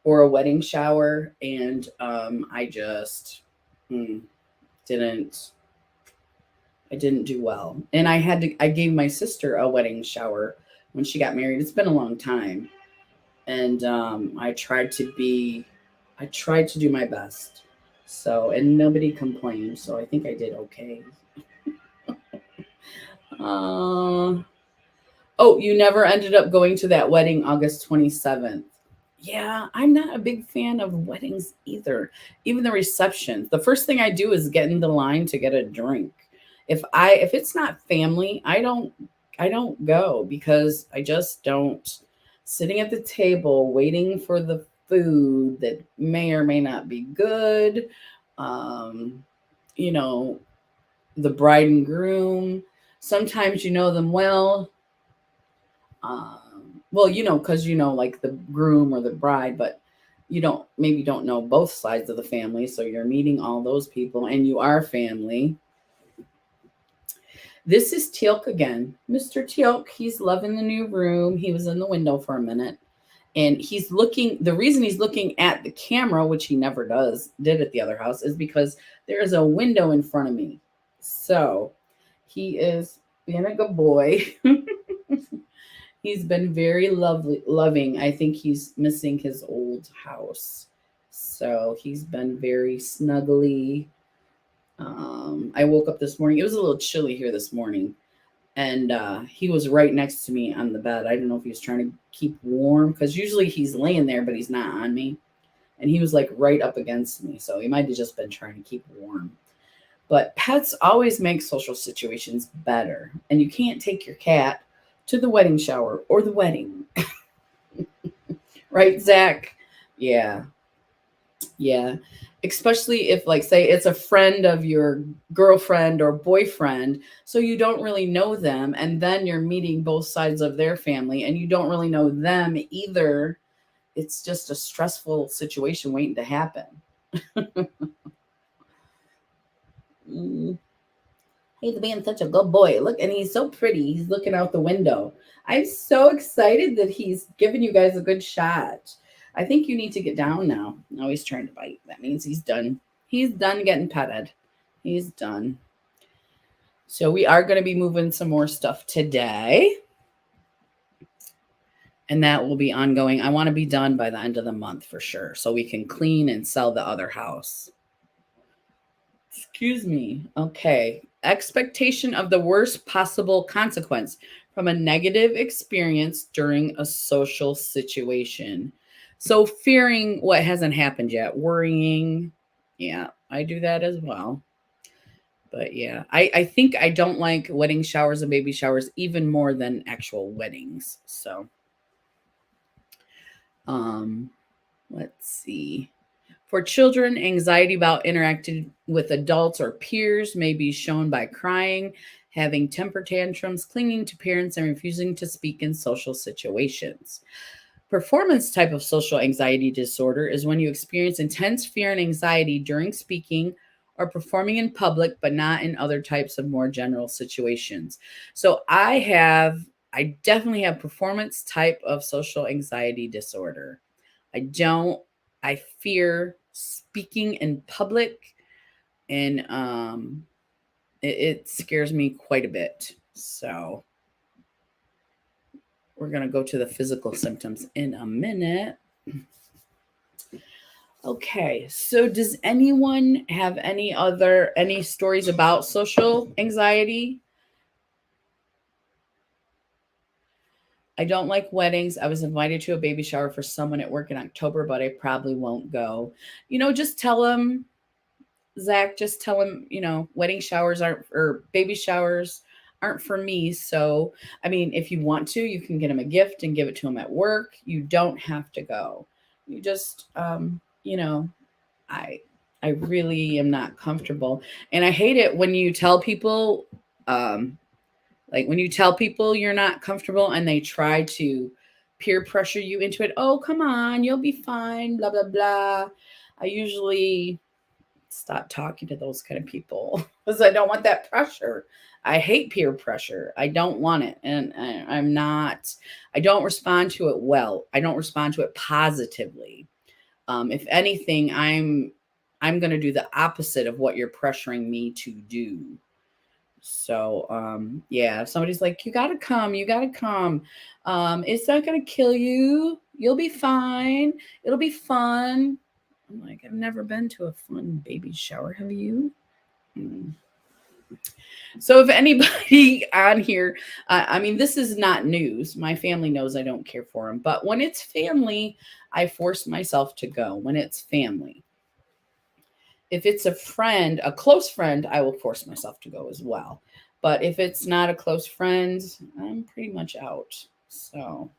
or a wedding shower. And I just didn't I didn't do well. And I gave my sister a wedding shower when she got married. It's been a long time. And I tried to do my best. So, and nobody complained. So I think I did okay. Uh, oh, you never ended up going to that wedding August 27th. Yeah, I'm not a big fan of weddings either. Even the receptions. The first thing I do is get in the line to get a drink. If it's not family, I don't go because I just don't. Sitting at the table waiting for the food that may or may not be good. Um, you know, the bride and groom. Sometimes you know them well. Well, because like the groom or the bride, but you don't know both sides of the family. So you're meeting all those people and you are family. This is Teal'c again. Mr. Teal'c, he's loving the new room. He was in the window for a minute and he's looking. The reason he's looking at the camera, which he never did at the other house, is because there is a window in front of me. So he is being a good boy. He's been very loving. I think he's missing his old house. So he's been very snuggly. I woke up this morning. It was a little chilly here this morning. And he was right next to me on the bed. I don't know if he was trying to keep warm because usually he's laying there, but he's not on me. And he was like right up against me. So he might have just been trying to keep warm. But pets always make social situations better. And you can't take your cat to the wedding shower or the wedding. Right, Zach? Yeah. Yeah. Especially if, like, say it's a friend of your girlfriend or boyfriend, so you don't really know them, and then you're meeting both sides of their family and you don't really know them either. It's just a stressful situation waiting to happen. Mm. He's being such a good boy. Look, and he's so pretty. He's looking out the window. I'm so excited that he's giving you guys a good shot. I think you need to get down now. No, he's trying to bite. That means he's done. He's done getting petted. He's done. So we are going to be moving some more stuff today. And that will be ongoing. I want to be done by the end of the month for sure. So we can clean and sell the other house. Excuse me. Okay. Expectation of the worst possible consequence from a negative experience during a social situation. So fearing what hasn't happened yet, worrying. Yeah, I do that as well. But yeah, I think I don't like wedding showers and baby showers even more than actual weddings. So um let's see. For children, anxiety about interacting with adults or peers may be shown by crying, having temper tantrums, clinging to parents, and refusing to speak in social situations. Performance type of social anxiety disorder is when you experience intense fear and anxiety during speaking or performing in public, but not in other types of more general situations. So I definitely have performance type of social anxiety disorder. I don't, I fear speaking in public, and it scares me quite a bit. So we're going to go to the physical symptoms in a minute. Okay, so does anyone have any stories about social anxiety? I don't like weddings. I was invited to a baby shower for someone at work in October, but I probably won't go. Just tell them, Zach, just tell him, wedding showers aren't, or baby showers aren't for me. So, I mean, if you want to, you can get him a gift and give it to him at work. You don't have to go. You just, I, I really am not comfortable. And I hate it when you tell people, like when you tell people you're not comfortable and they try to peer pressure you into it. Oh, come on, you'll be fine, blah, blah, blah. I usually stop talking to those kind of people because I don't want that pressure. I hate peer pressure. I don't want it. And I don't respond to it well. I don't respond to it positively. If anything, I'm going to do the opposite of what you're pressuring me to do. So, yeah, if somebody's like, you got to come, it's not going to kill you. You'll be fine. It'll be fun. I'm like, I've never been to a fun baby shower. Have you? So if anybody on here, I mean, this is not news. My family knows I don't care for them, but when it's family, I force myself to go when it's family. If it's a friend, a close friend, I will force myself to go as well. But if it's not a close friend, I'm pretty much out. So,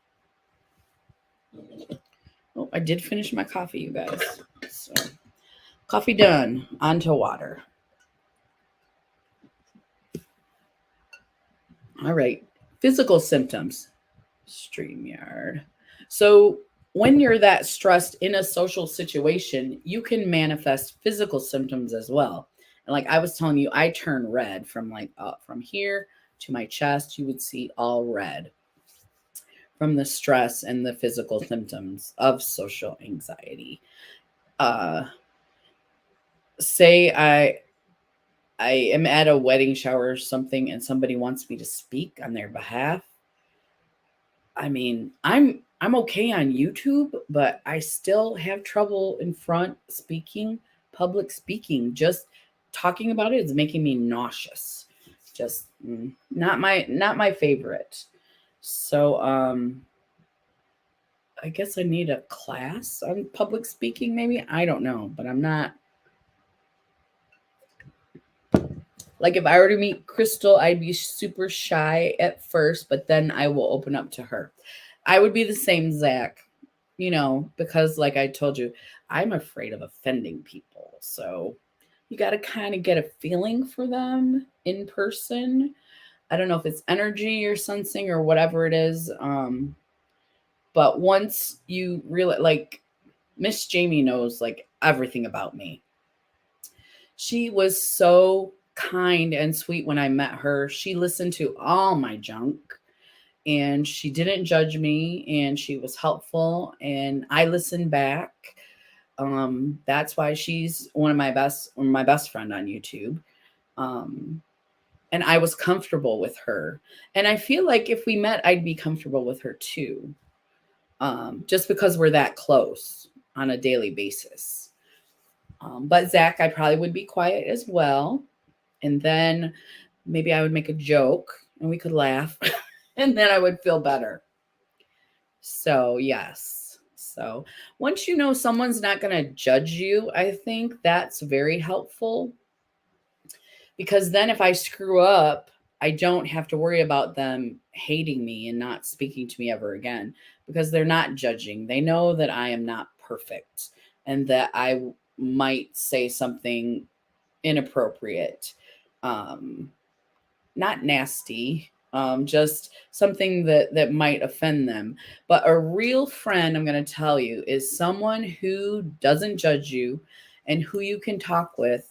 oh, I did finish my coffee, you guys. So, coffee done. On to water. All right. Physical symptoms. StreamYard. So, when you're that stressed in a social situation, you can manifest physical symptoms as well. And like I was telling you, I turn red from like up from here to my chest. You would see all red from the stress and the physical symptoms of social anxiety. Say I am at a wedding shower or something and somebody wants me to speak on their behalf. I mean, I'm okay on YouTube, but I still have trouble in front speaking, public speaking. Just talking about it is making me nauseous. Just not my favorite. So I guess I need a class on public speaking maybe. I don't know, but I'm not. Like if I were to meet Crystal, I'd be super shy at first, but then I will open up to her. I would be the same, Zach, because like I told you, I'm afraid of offending people. So you got to kind of get a feeling for them in person. I don't know if it's energy you're sensing or whatever it is. But once you really like Miss Jamie knows like everything about me. She was so kind and sweet when I met her. She listened to all my junk and she didn't judge me and she was helpful and I listened back. That's why she's one of my best friend on YouTube. And I was comfortable with her. And I feel like if we met, I'd be comfortable with her too. Just because we're that close on a daily basis. But Zach, I probably would be quiet as well. And then maybe I would make a joke and we could laugh and then I would feel better. So, yes. So, once you know someone's not going to judge you, I think that's very helpful. Because then if I screw up, I don't have to worry about them hating me and not speaking to me ever again because they're not judging. They know that I am not perfect and that I might say something inappropriate, not nasty, just something that might offend them. But a real friend, I'm going to tell you, is someone who doesn't judge you and who you can talk with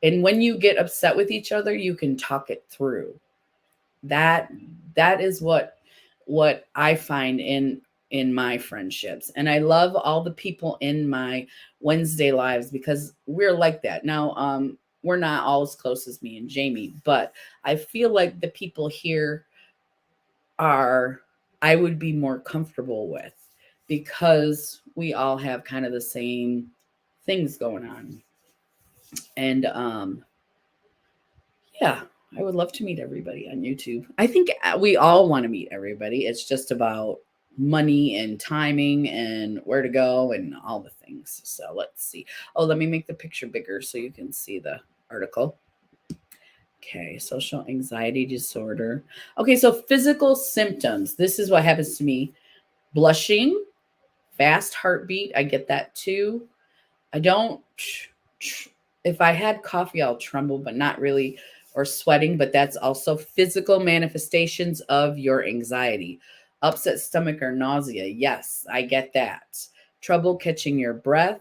And when you get upset with each other, you can talk it through. That is what I find in my friendships. And I love all the people in my Wednesday lives because we're like that. Now, we're not all as close as me and Jamie, but I feel like the people here are I would be more comfortable with because we all have kind of the same things going on. And yeah, I would love to meet everybody on YouTube. I think we all want to meet everybody. It's just about money and timing and where to go and all the things. So let's see. Oh, let me make the picture bigger so you can see the article. Okay, social anxiety disorder. Okay, so physical symptoms. This is what happens to me. Blushing, fast heartbeat. I get that too. I don't, if I had coffee, I'll tremble, but not really, or sweating, but that's also physical manifestations of your anxiety. Upset stomach or nausea. Yes, I get that. Trouble catching your breath,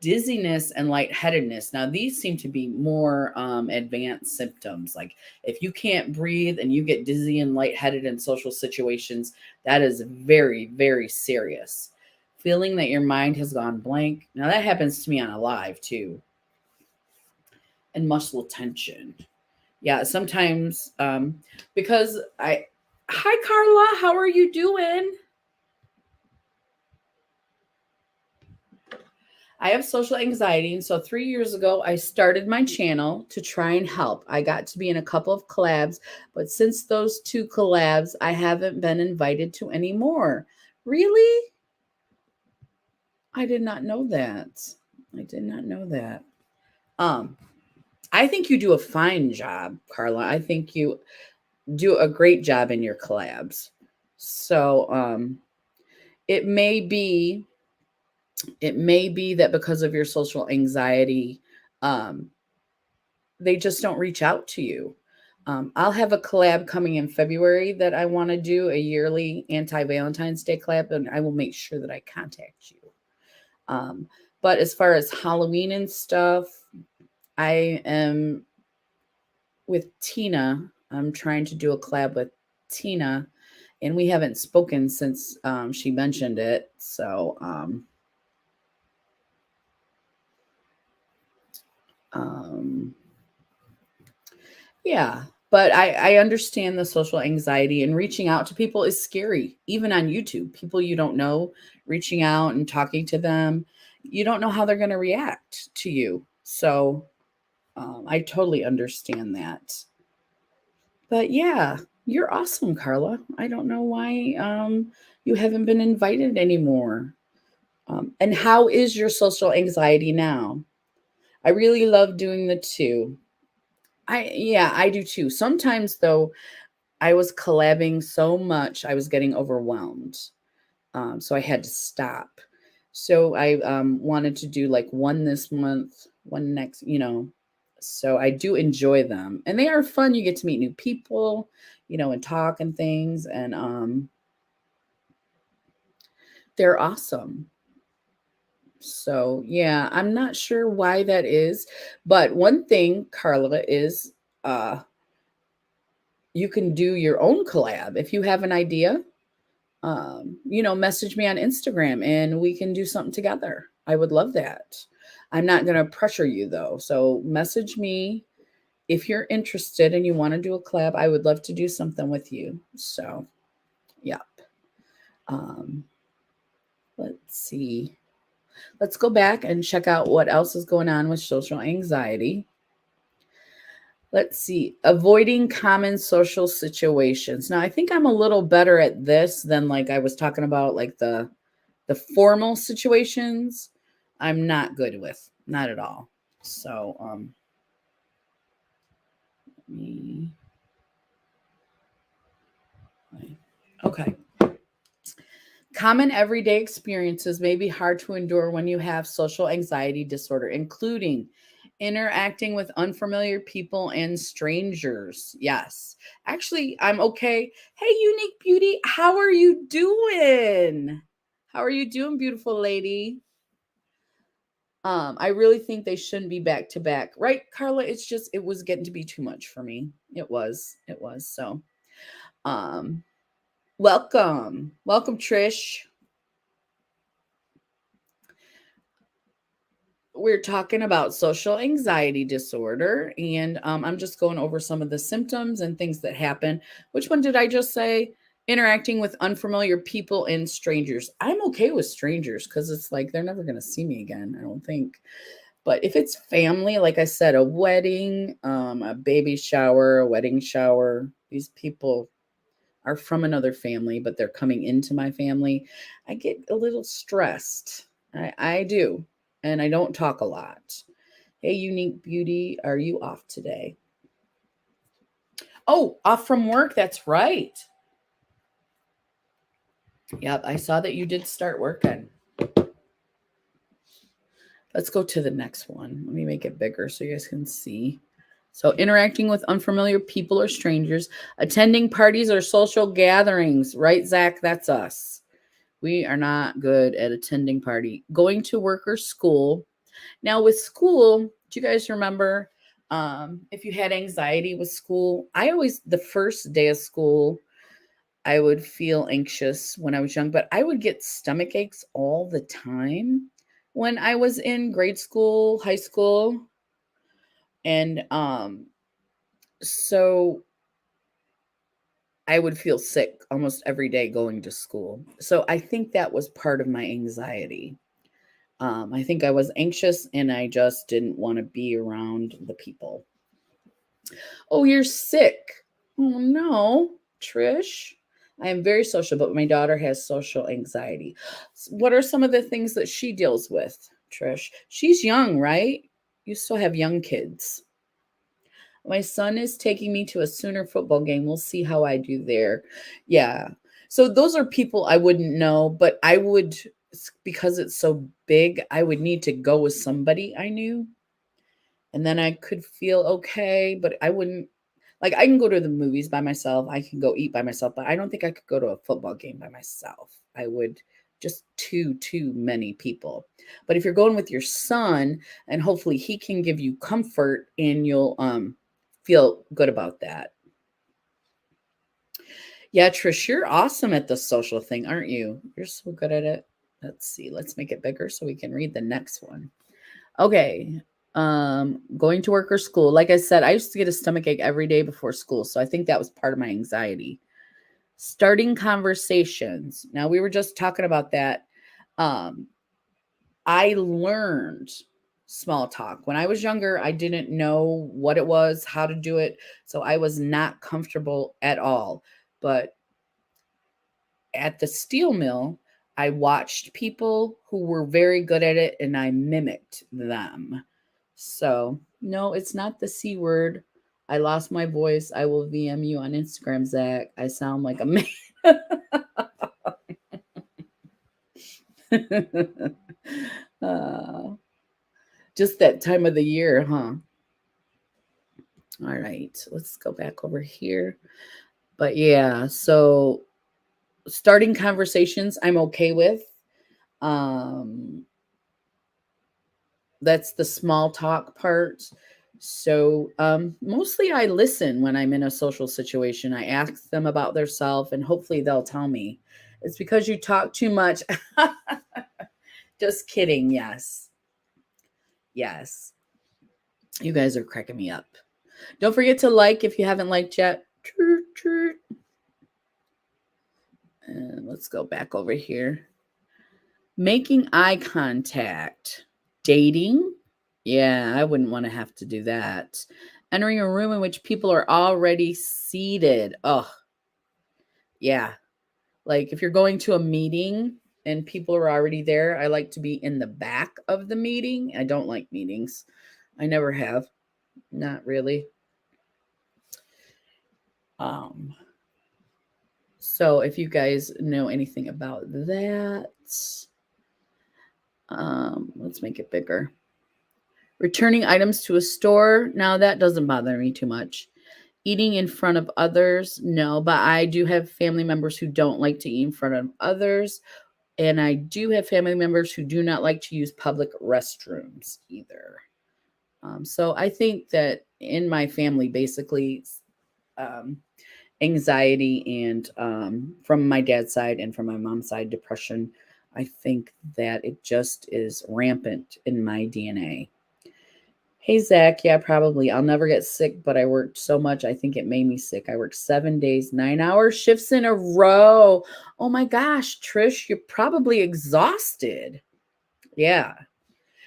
dizziness, and lightheadedness. Now, these seem to be more advanced symptoms. Like if you can't breathe and you get dizzy and lightheaded in social situations, that is very, very serious. Feeling that your mind has gone blank. Now, that happens to me on a live too. And muscle tension. Yeah, sometimes because hi Carla, how are you doing? I have social anxiety, and so 3 years ago I started my channel to try and help. I got to be in a couple of collabs, but since those 2 collabs, I haven't been invited to any more. Really? I did not know that. I did not know that. Um, I think you do a fine job, Carla. I think you do a great job in your collabs. So, it may be it may be that because of your social anxiety, um, they just don't reach out to you. I'll have a collab coming in February that I want to do, a yearly anti-Valentine's Day collab, and I will make sure that I contact you. Um, but as far as Halloween and stuff, I am with Tina. I'm trying to do a collab with Tina, and we haven't spoken since she mentioned it. So, um, yeah. But I understand the social anxiety, and reaching out to people is scary, even on YouTube. People you don't know, reaching out and talking to them, you don't know how they're going to react to you. So I totally understand that. But yeah, you're awesome, Carla. I don't know why you haven't been invited anymore. And how is your social anxiety now? I really love doing the 2. Yeah, I do too. Sometimes though, I was collabing so much, I was getting overwhelmed. So I had to stop. So I wanted to do like one this month, one next, So I do enjoy them, and they are fun. You get to meet new people, and talk and things, and they're awesome. So yeah, I'm not sure why that is, but one thing, Carla, is uh you can do your own collab if you have an idea. Message me on Instagram and we can do something together. I would love that. I'm not going to pressure you though. So message me if you're interested and you want to do a collab. I would love to do something with you. So, yeah. Um, let's see. Let's go back and check out what else is going on with social anxiety. Let's see. Avoiding common social situations. Now, I think I'm a little better at this than like I was talking about, like the formal situations. I'm not good with, not at all. So, me, okay. Common everyday experiences may be hard to endure when you have social anxiety disorder, including interacting with unfamiliar people and strangers. Yes. Actually, I'm okay. Hey, Unique Beauty, how are you doing? How are you doing, beautiful lady? I really think they shouldn't be back to back. Right, Carla? It was getting to be too much for me. It was. It was. So, um, welcome. Welcome, Trish. We're talking about social anxiety disorder, and I'm just going over some of the symptoms and things that happen. Which one did I just say? Interacting with unfamiliar people and strangers. I'm okay with strangers because it's like they're never going to see me again, I don't think. But if it's family, like I said, a wedding, a baby shower, a wedding shower, these people are from another family, but they're coming into my family. I get a little stressed. I do. And I don't talk a lot. Hey, Unique Beauty, are you off today? Oh, off from work. That's right. Yep, I saw that you did start working. Let's go to the next one. Let me make it bigger so you guys can see. So, interacting with unfamiliar people or strangers, attending parties or social gatherings, right, Zach? That's us. We are not good at attending party. Going to work or school. Now, with school, do you guys remember if you had anxiety with school? The first day of school, I would feel anxious when I was young, but I would get stomach aches all the time when I was in grade school, high school. And so I would feel sick almost every day going to school. So I think that was part of my anxiety. I think I was anxious and I just didn't want to be around the people. Oh, you're sick. Oh, no, Trish. I am very social, but my daughter has social anxiety. What are some of the things that she deals with, Trish? She's young, right? You still have young kids. My son is taking me to a Sooner football game. We'll see how I do there. Yeah. So those are people I wouldn't know, but I would, because it's so big, I would need to go with somebody I knew. And then I could feel okay, but I wouldn't, like, I can go to the movies by myself. I can go eat by myself, but I don't think I could go to a football game by myself. I would just too many people. But if you're going with your son, and hopefully he can give you comfort and you'll feel good about that. Yeah, Trish, you're awesome at the social thing, aren't you? You're so good at it. Let's see. Let's make it bigger so we can read the next one. Okay. Going to work or school. Like I said, I used to get a stomach ache every day before school, so I think that was part of my anxiety. Starting conversations. Now we were just talking about that. Um, I learned small talk. When I was younger, I didn't know what it was, how to do it, so I was not comfortable at all. But at the steel mill, I watched people who were very good at it and I mimicked them. So, no, it's not the C word. I lost my voice. I will VM you on Instagram, Zach. I sound like a man. uh, just that time of the year, huh? All right, let's go back over here. But yeah, so starting conversations, I'm okay with. Um, that's the small talk part. So mostly I listen when I'm in a social situation. I ask them about their self and hopefully they'll tell me. It's because you talk too much. Just kidding. Yes. Yes. You guys are cracking me up. Don't forget to like if you haven't liked yet. And let's go back over here. Making eye contact. Dating. Yeah, I wouldn't want to have to do that. Entering a room in which people are already seated. Oh, yeah. Like if you're going to a meeting and people are already there, I like to be in the back of the meeting. I don't like meetings. I never have. Not really. Um so if you guys know anything about that, let's make it bigger. Returning items to a store. Now that doesn't bother me too much. Eating in front of others, no, but I do have family members who don't like to eat in front of others. And I do have family members who do not like to use public restrooms either. So I think that in my family, basically, um, anxiety and from my dad's side and from my mom's side, depression, I think that it just is rampant in my DNA. Hey, Zach. Yeah, probably. I'll never get sick, but I worked so much. I think it made me sick. I worked 7 days, 9 hour shifts in a row. Oh my gosh, Trish, you're probably exhausted. Yeah.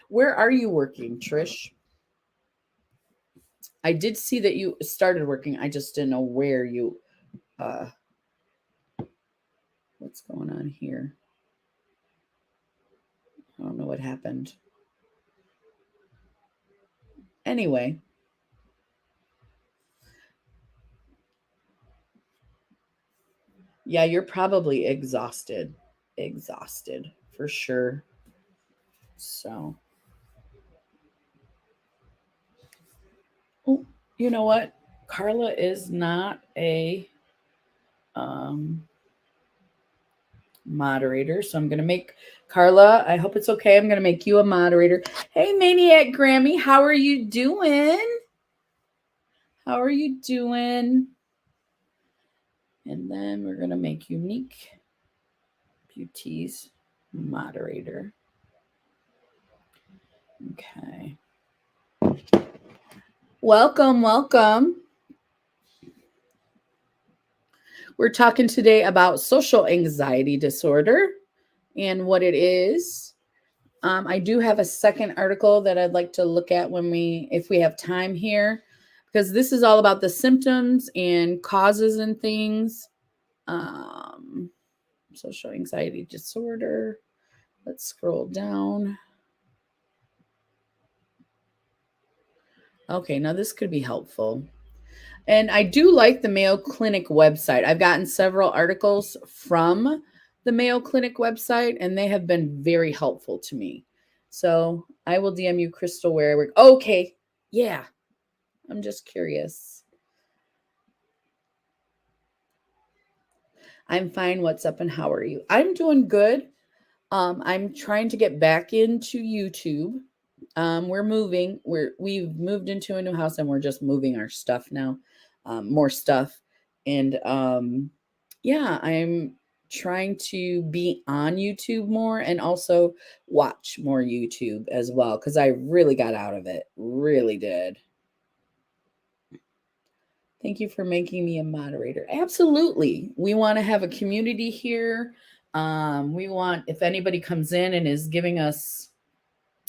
Where are you working, Trish? I did see that you started working. I just didn't know where you, uh, what's going on here? I don't know what happened. Anyway. Yeah, you're probably exhausted. Exhausted for sure. So, oh, you know what? Carla is not a moderator, so I'm going to make Carla, I hope it's okay. I'm going to make you a moderator. Hey, Maniac Grammy, how are you doing? How are you doing? And then we're going to make Unique Beauties moderator. Okay. Welcome, welcome. We're talking today about social anxiety disorder and what it is. I do have a second article that I'd like to look at if we have time here, because this is all about the symptoms and causes and things. Social anxiety disorder. Let's scroll down. Okay, now this could be helpful. And I do like the Mayo Clinic website. I've gotten several articles from the Mayo Clinic website, and they have been very helpful to me. So I will DM you, Crystal, where I work. Okay, yeah. I'm just curious. I'm fine. What's up and how are you? I'm doing good. I'm trying to get back into YouTube. We're moving. We've moved into a new house and we're just moving our stuff now. More stuff. And yeah, I'm trying to be on YouTube more and also watch more YouTube as well because I really got out of it. Really did. Thank you for making me a moderator. Absolutely. We want to have a community here. We want, if anybody comes in and is giving us,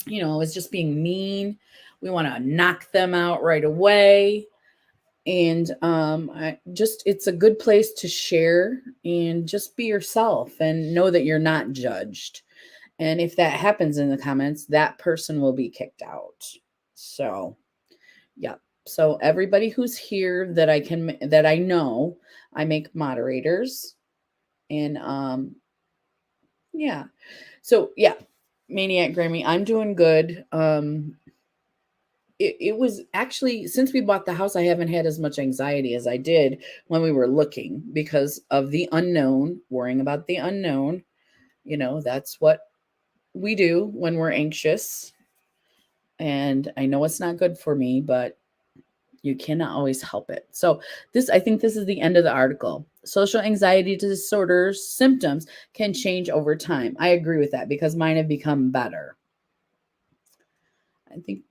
is just being mean, we want to knock them out right away. And it's a good place to share and just be yourself and know that you're not judged. And if that happens in the comments, that person will be kicked out. So, yeah. So everybody who's here that I know, I make moderators. And yeah. So yeah, Maniac Grammy, I'm doing good. It was actually, since we bought the house, I haven't had as much anxiety as I did when we were looking because of the unknown, worrying about the unknown. That's what we do when we're anxious. And I know it's not good for me, but you cannot always help it. So I think this is the end of the article. Social anxiety disorders symptoms can change over time. I agree with that because mine have become better. I think,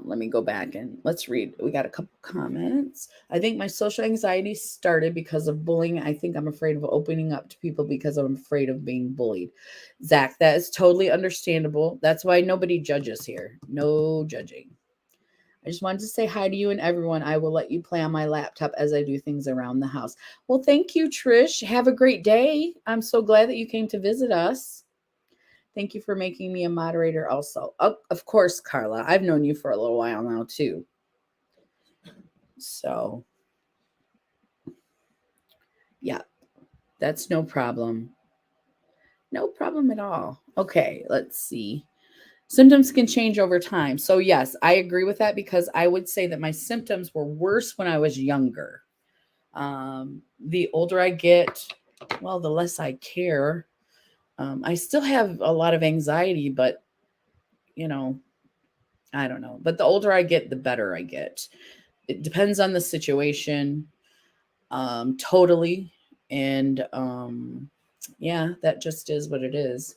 let me go back and let's read. We got a couple comments. I think my social anxiety started because of bullying. I think I'm afraid of opening up to people because I'm afraid of being bullied. Zach, that is totally understandable. That's why nobody judges here. No judging. I just wanted to say hi to you and everyone. I will let you play on my laptop as I do things around the house. Well, thank you, Trish. Have a great day. I'm so glad that you came to visit us. Thank you for making me a moderator also. Oh, of course, Carla. I've known you for a little while now, too. So, yeah, that's no problem. No problem at all. Okay, let's see. Symptoms can change over time. So yes, I agree with that because I would say that my symptoms were worse when I was younger. The older I get, well, the less I care. I still have a lot of anxiety, but you know, I don't know. But the older I get, the better I get. It depends on the situation, totally. And yeah, that just is what it is.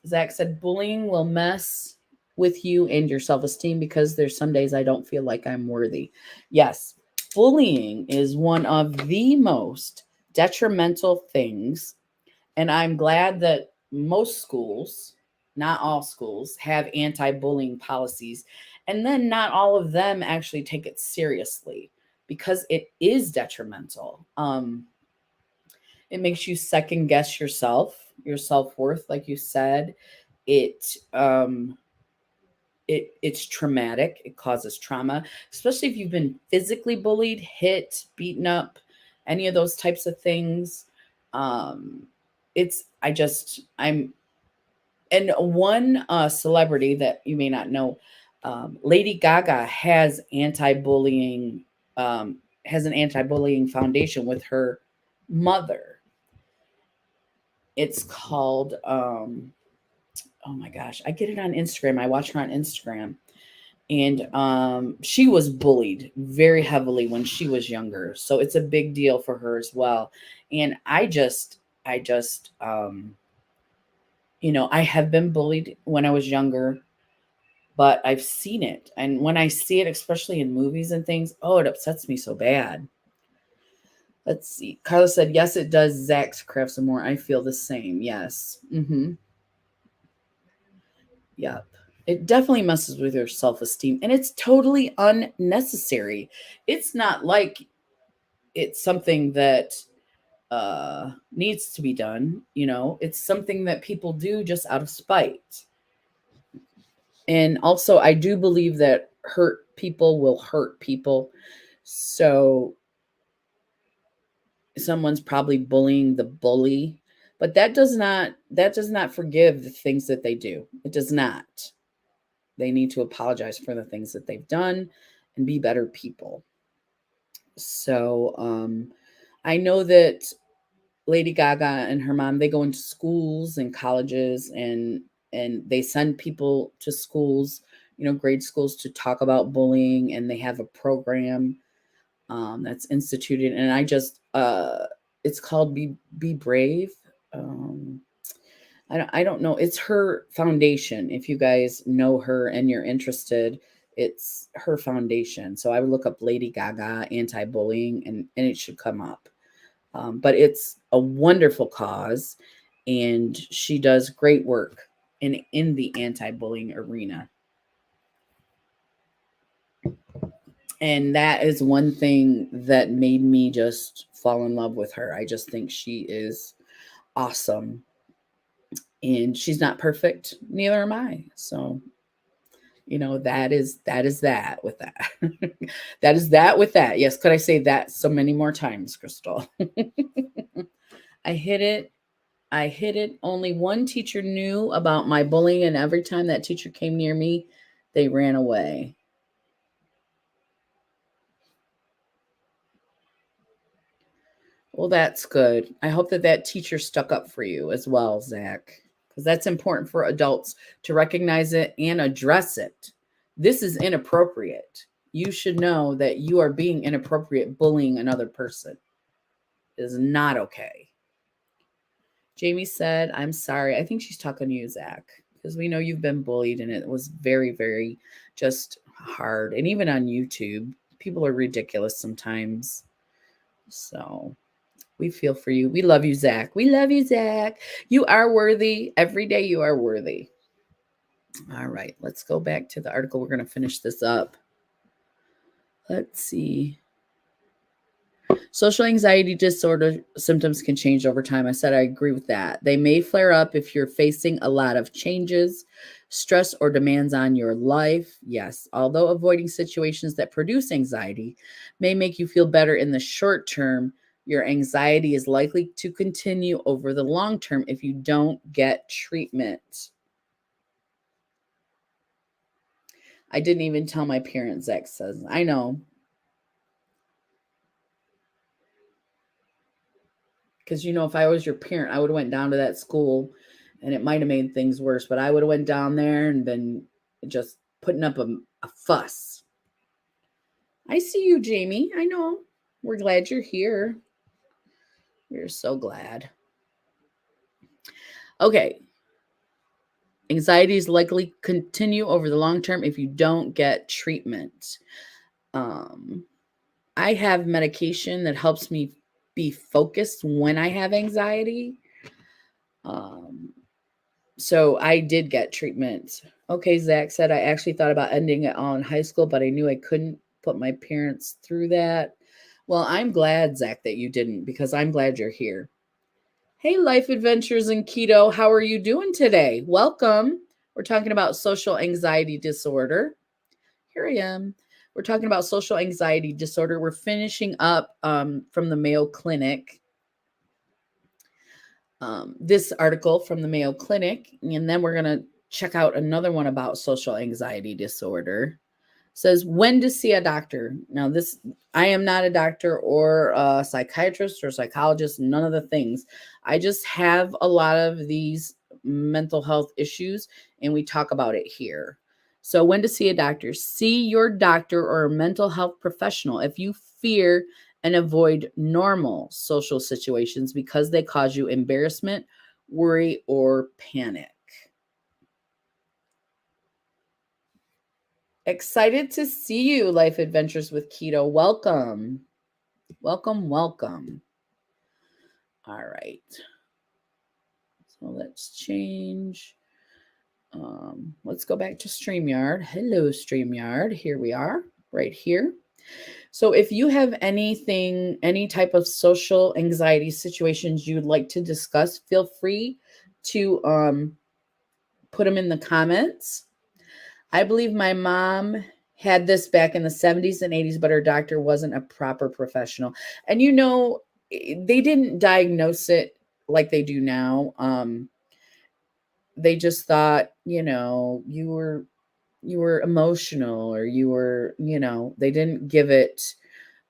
Zach said, bullying will mess with you and your self esteem because there's some days I don't feel like I'm worthy. Yes, bullying is one of the most detrimental things. And I'm glad that most schools, not all schools, have anti bullying policies. And then not all of them actually take it seriously because it is detrimental. It makes you second guess yourself, your self worth, like you said. It it's traumatic. It causes trauma, especially if you've been physically bullied, hit, beaten up, any of those types of things. Um, it's I'm and one celebrity that you may not know, Lady Gaga has an anti-bullying foundation with her mother. It's called oh my gosh, I get it on Instagram. I watch her on Instagram. And she was bullied very heavily when she was younger. So it's a big deal for her as well. And I just I have been bullied when I was younger, but I've seen it. And when I see it, especially in movies and things, oh, it upsets me so bad. Let's see. Carla said, yes, it does. Zach's craft some more. I feel the same. Yes. Mm-hmm. Yep. It definitely messes with your self esteem and it's totally unnecessary. It's not like it's something that needs to be done. It's something that people do just out of spite. And also, I do believe that hurt people will hurt people. So someone's probably bullying the bully, but that does not forgive the things that they do. It does not. They need to apologize for the things that they've done and be better people. So I know that Lady Gaga and her mom, they go into schools and colleges and they send people to schools, grade schools to talk about bullying, and they have a program that's instituted. And it's called Be Brave. Um, I don't know. It's her foundation. If you guys know her and you're interested, it's her foundation. So I would look up Lady Gaga anti-bullying and it should come up. But it's a wonderful cause, and she does great work in the anti-bullying arena. And that is one thing that made me just fall in love with her. I just think she is awesome. And she's not perfect, neither am I. So, that is that with that. That is that with that. Yes, could I say that so many more times, Crystal? I hit it. I hit it. Only one teacher knew about my bullying, and every time that teacher came near me, they ran away. Well, that's good. I hope that that teacher stuck up for you as well, Zach, because that's important for adults to recognize it and address it. This is inappropriate. You should know that you are being inappropriate bullying another person. It is not okay. Jamie said, I'm sorry. I think she's talking to you, Zach, because we know you've been bullied and it was very, very just hard. And even on YouTube, people are ridiculous sometimes. So we feel for you. We love you, Zach. We love you, Zach. You are worthy. Every day you are worthy. All right, let's go back to the article. We're going to finish this up. Let's see. Social anxiety disorder symptoms can change over time. I said I agree with that. They may flare up if you're facing a lot of changes, stress, or demands on your life. Yes, although avoiding situations that produce anxiety may make you feel better in the short term, your anxiety is likely to continue over the long term if you don't get treatment. I didn't even tell my parents, Zach says. I know. Because, if I was your parent, I would have went down to that school and it might have made things worse, but I would have went down there and been just putting up a fuss. I see you, Jamie. I know. We're glad you're here. We're so glad. Okay. Anxiety is likely continue over the long term if you don't get treatment. I have medication that helps me be focused when I have anxiety. So I did get treatment. Okay, Zach said, I actually thought about ending it all in high school, but I knew I couldn't put my parents through that. Well, I'm glad, Zach, that you didn't, because I'm glad you're here. Hey, Life Adventures in Keto, how are you doing today? Welcome. We're talking about social anxiety disorder. Here I am. We're talking about social anxiety disorder. We're finishing up from the Mayo Clinic. This article from the Mayo Clinic, and then we're going to check out another one about social anxiety disorder. It says when to see a doctor. Now, I am not a doctor or a psychiatrist or psychologist, none of the things. I just have a lot of these mental health issues, and we talk about it here. So when to see a doctor. See your doctor or a mental health professional if you fear and avoid normal social situations because they cause you embarrassment, worry, or panic. Excited to see you, Life Adventures with Keto. Welcome. Welcome, welcome. All right. So let's change. Let's go back to StreamYard. Hello, StreamYard. Here we are, right here. So if you have any type of social anxiety situations you'd like to discuss, feel free to put them in the comments. I believe my mom had this back in the 70s and 80s, but her doctor wasn't a proper professional. And they didn't diagnose it like they do now. They just thought, you were emotional, or you were, they didn't give it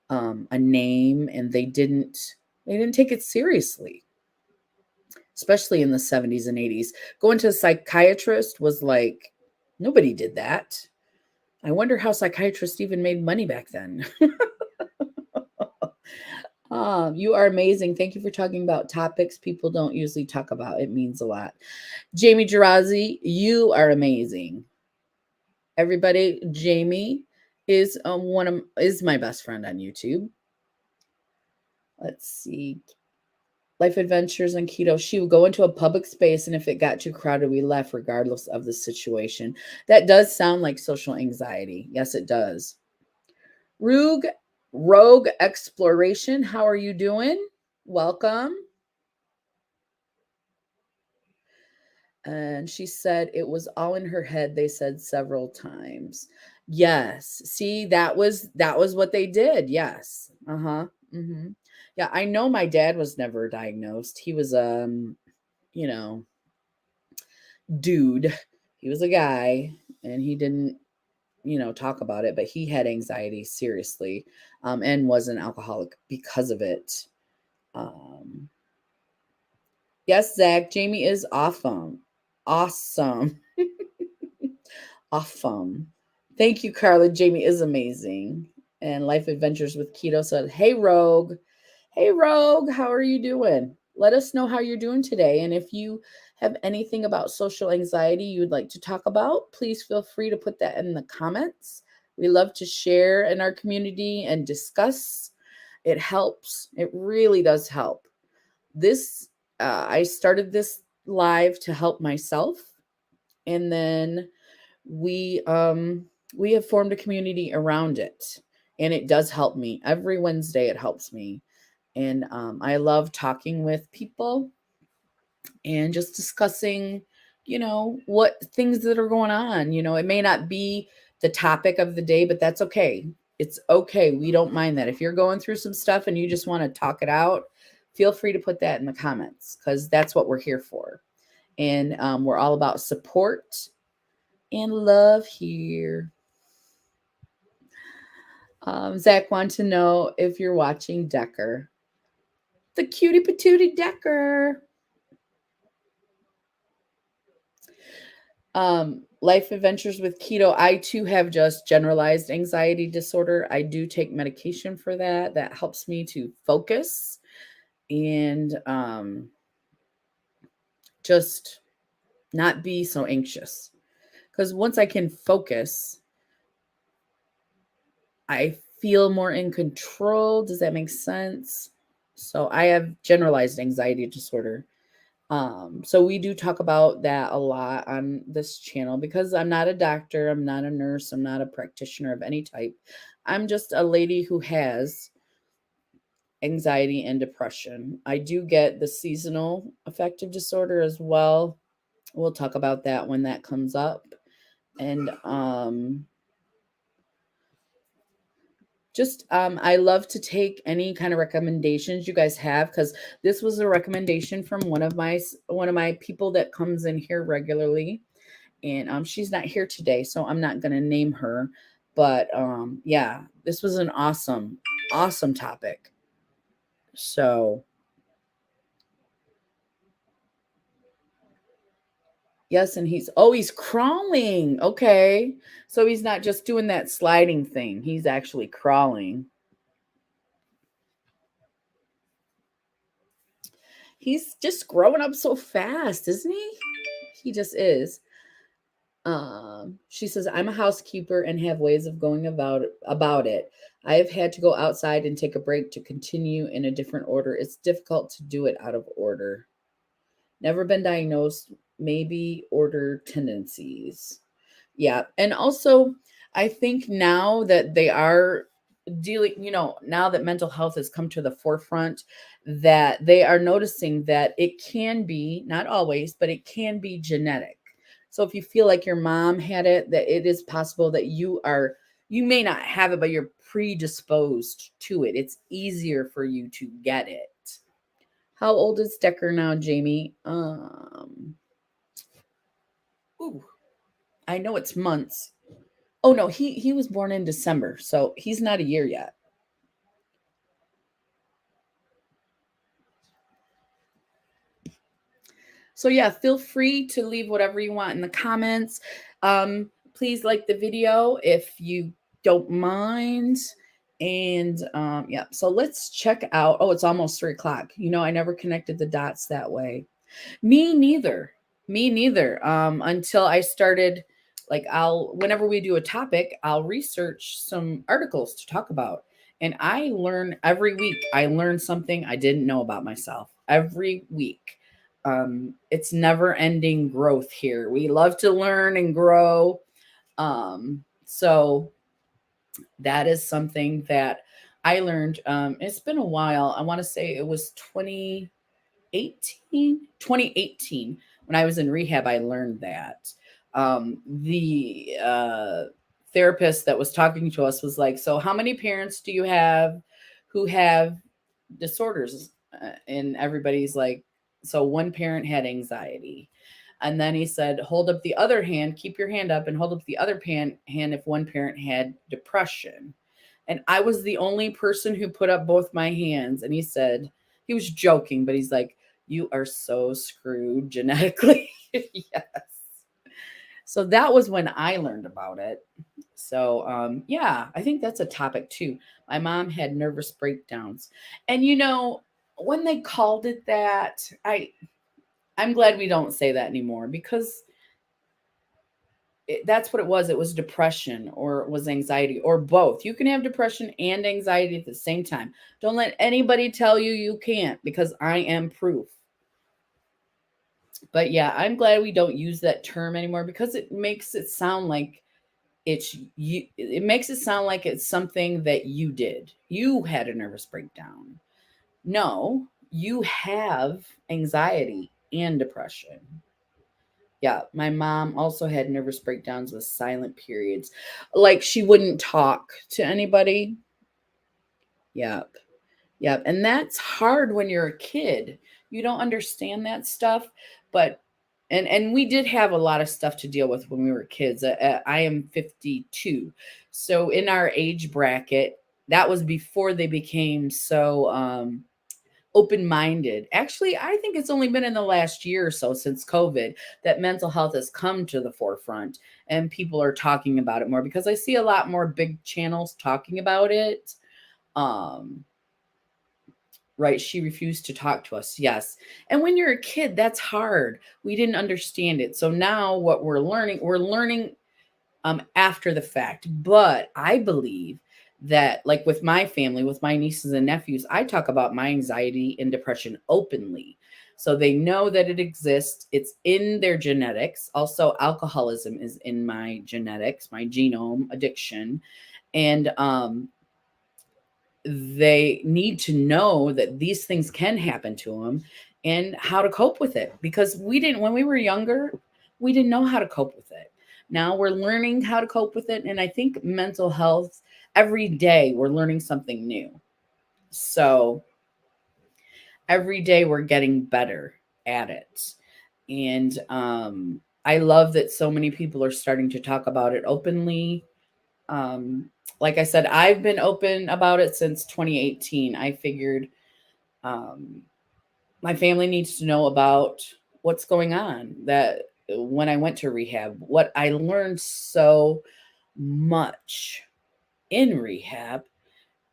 a name, and they didn't take it seriously, especially in the 70s and 80s. Going to a psychiatrist was like, nobody did that. I wonder how psychiatrists even made money back then. You are amazing. Thank you for talking about topics people don't usually talk about. It means a lot. Jamie Gerazi, you are amazing. Everybody, Jamie is is my best friend on YouTube. Let's see. Life Adventures in Keto. She would go into a public space, and if it got too crowded, we left regardless of the situation. That does sound like social anxiety. Yes, it does. Rogue Exploration, how are you doing? Welcome. And she said it was all in her head. They said several times. Yes. See, that was what they did. Yes. Uh-huh. Mm-hmm. Yeah, I know my dad was never diagnosed. He was dude. He was a guy, and he didn't, talk about it, but he had anxiety seriously, and was an alcoholic because of it. Yes, Zach, Jamie is awesome. Awesome. Awesome. Thank you, Carla. Jamie is amazing. And Life Adventures with Keto said, hey, Rogue. Hey, Rogue, how are you doing? Let us know how you're doing today. And if you have anything about social anxiety you would like to talk about, please feel free to put that in the comments. We love to share in our community and discuss. It helps. It really does help. I started this live to help myself, and then we have formed a community around it, and it does help me. Every Wednesday it helps me, and I love talking with people and just discussing, what things that are going on. It may not be the topic of the day, but that's okay. It's okay. We don't mind that. If you're going through some stuff and you just want to talk it out, feel free to put that in the comments, because that's what we're here for. And we're all about support and love here. Zach wants to know if you're watching Decker. The cutie patootie Decker. Life adventures with keto. I too have just generalized anxiety disorder. I do take medication for that. That helps me to focus and just not be so anxious. Because once I can focus, I feel more in control. Does that make sense? So I have generalized anxiety disorder. So we do talk about that a lot on this channel because I'm not a doctor, I'm not a nurse, I'm not a practitioner of any type. I'm just a lady who has anxiety and depression. I do get the seasonal affective disorder as well. We'll talk about that when that comes up. And I love to take any kind of recommendations you guys have, because this was a recommendation from one of my people that comes in here regularly, and she's not here today, so I'm not going to name her, but yeah, this was an awesome topic. So yes, and he's crawling. Okay, so he's not just doing that sliding thing, he's actually crawling. He's just growing up so fast, isn't he? He just is. She says, I'm a housekeeper and have ways of going about it. I have had to go outside and take a break to continue in a different order. It's difficult to do it out of order. Never been diagnosed, maybe order tendencies. Yeah. And also, I think now that they are dealing, now that mental health has come to the forefront, that they are noticing that it can be, not always, but it can be genetic. So if you feel like your mom had it, that it is possible that you may not have it, but you're predisposed to it. It's easier for you to get it. How old is Decker now, Jamie? Ooh, I know it's months. Oh no, he was born in December, so he's not a year yet. So yeah, feel free to leave whatever you want in the comments. Please like the video if you don't mind. And yeah, so let's check out. Oh, it's almost 3:00. I never connected the dots that way. Me neither. Me neither. Until I started, like, whenever we do a topic, I'll research some articles to talk about. And I learn every week. I learn something I didn't know about myself every week. It's never ending growth here. We love to learn and grow. So that is something that I learned. It's been a while. I want to say it was 2018 when I was in rehab. I learned that. The therapist that was talking to us was like, so how many parents do you have who have disorders? And everybody's like, so one parent had anxiety. And then he said, hold up the other hand, keep your hand up and hold up the other hand if one parent had depression. And I was the only person who put up both my hands. And he said, he was joking, but he's like, you are so screwed genetically. Yes. So that was when I learned about it. So yeah, I think that's a topic too. My mom had nervous breakdowns. And when they called it that, I'm glad we don't say that anymore, because that's what it was. It was depression, or it was anxiety, or both. You can have depression and anxiety at the same time. Don't let anybody tell you you can't, because I am proof. But yeah, I'm glad we don't use that term anymore, because it makes it sound like it's you. It makes it sound like it's something that you did. You had a nervous breakdown. No, you have anxiety and depression. Yeah, my mom also had nervous breakdowns with silent periods. Like, she wouldn't talk to anybody. Yep. Yep. And that's hard when you're a kid. You don't understand that stuff, but and we did have a lot of stuff to deal with when we were kids. I am 52. So in our age bracket, that was before they became so open-minded. Actually, I think it's only been in the last year or so since COVID that mental health has come to the forefront and people are talking about it more because I see a lot more big channels talking about it. Um, right, she refused to talk to us. Yes. And when you're a kid, that's hard. We didn't understand it. So now what we're learning after the fact. But I believe that, like with my family, with my nieces and nephews, I talk about my anxiety and depression openly. So they know that it exists. It's in their genetics. Also, alcoholism is in my genetics, my genome, addiction. And they need to know that these things can happen to them and how to cope with it, because we didn't, when we were younger, we didn't know how to cope with it. Now we're learning how to cope with it. And I think mental health, every day we're learning something new. So every day we're getting better at it. And I love that so many people are starting to talk about it openly. um, like I said, I've been open about it since 2018. I figured um, my family needs to know about what's going on. That when I went to rehab, what I learned so much in rehab,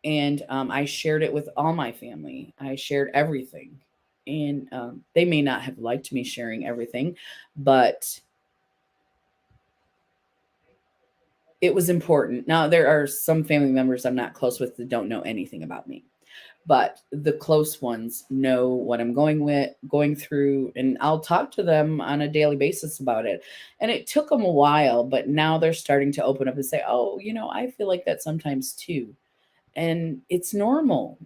and I shared it with all my family. I shared everything, and they may not have liked me sharing everything, but it was important. Now, there are some family members I'm not close with that don't know anything about me, but the close ones know what I'm going through, and I'll talk to them on a daily basis about it. And it took them a while, but now they're starting to open up and say, "Oh, I feel like that sometimes too." And it's normal.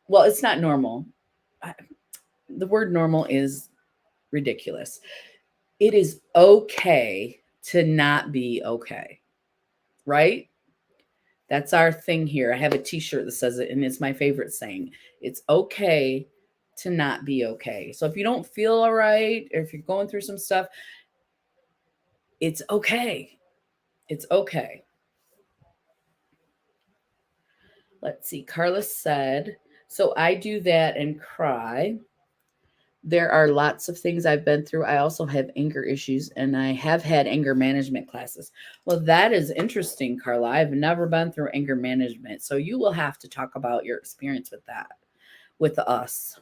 Well, it's not normal. I, the word normal is ridiculous. It is okay to not be okay, right? That's our thing here. I have a t-shirt that says it, and it's my favorite saying. It's okay to not be okay. So if you don't feel all right, or if you're going through some stuff, it's okay. It's okay. Let's see. Carla said, so I do that and cry. There are lots of things I've been through. I also have anger issues, and I have had anger management classes. Well, that is interesting, Carla. I've never been through anger management. So you will have to talk about your experience with that with us.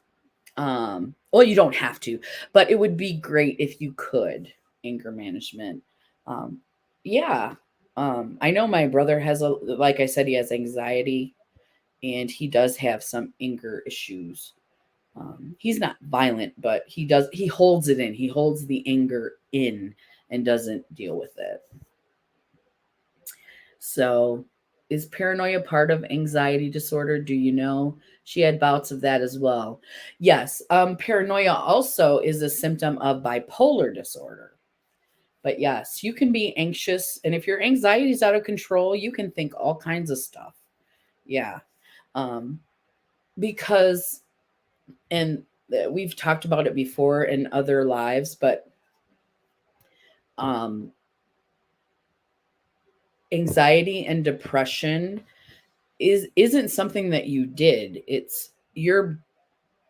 Well, you don't have to, but it would be great if you could. Anger management. Um, yeah. I know my brother has like I said, he has anxiety, and he does have some anger issues. He's not violent, but he holds it in. He holds the anger in and doesn't deal with it. So, is paranoia part of anxiety disorder? Do you know? She had bouts of that as well. Yes, paranoia also is a symptom of bipolar disorder. But yes, you can be anxious, and if your anxiety is out of control, you can think all kinds of stuff. Yeah, um, because and we've talked about it before in other lives, but um, anxiety and depression isn't something that you did. It's your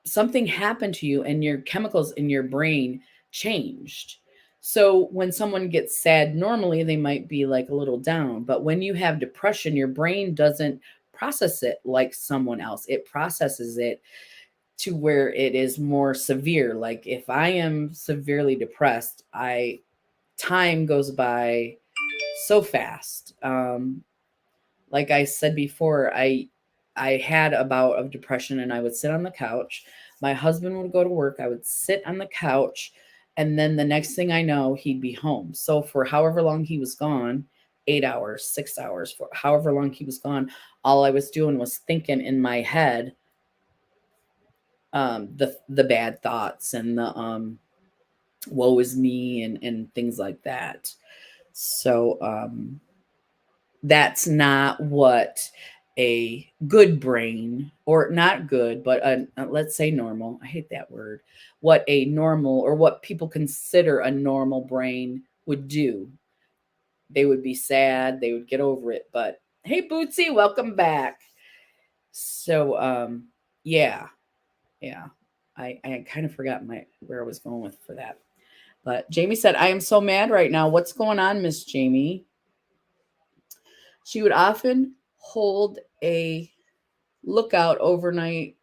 something happened to you and your chemicals in your brain changed. So when someone gets sad, normally they might be like a little down, but when you have depression, your brain doesn't process it like someone else. It processes it to where it is more severe. Like if I am severely depressed, I time goes by so fast. Like I said before, I had a bout of depression, and I would sit on the couch. My husband would go to work. I would sit on the couch, and then the next thing I know, he'd be home. So for however long he was gone, 8 hours, 6 hours, for however long he was gone, all I was doing was thinking in my head the bad thoughts and the woe is me and things like that. So that's not what a good brain, or not good, but let's say normal. I hate that word. What a normal, or what people consider a normal brain would do. They would be sad, they would get over it. But hey, Bootsy, welcome back. So yeah, Yeah. I kind of forgot where I was going with for that. But Jamie said, I am so mad right now. What's going on, Miss Jamie? She would often hold a lookout overnight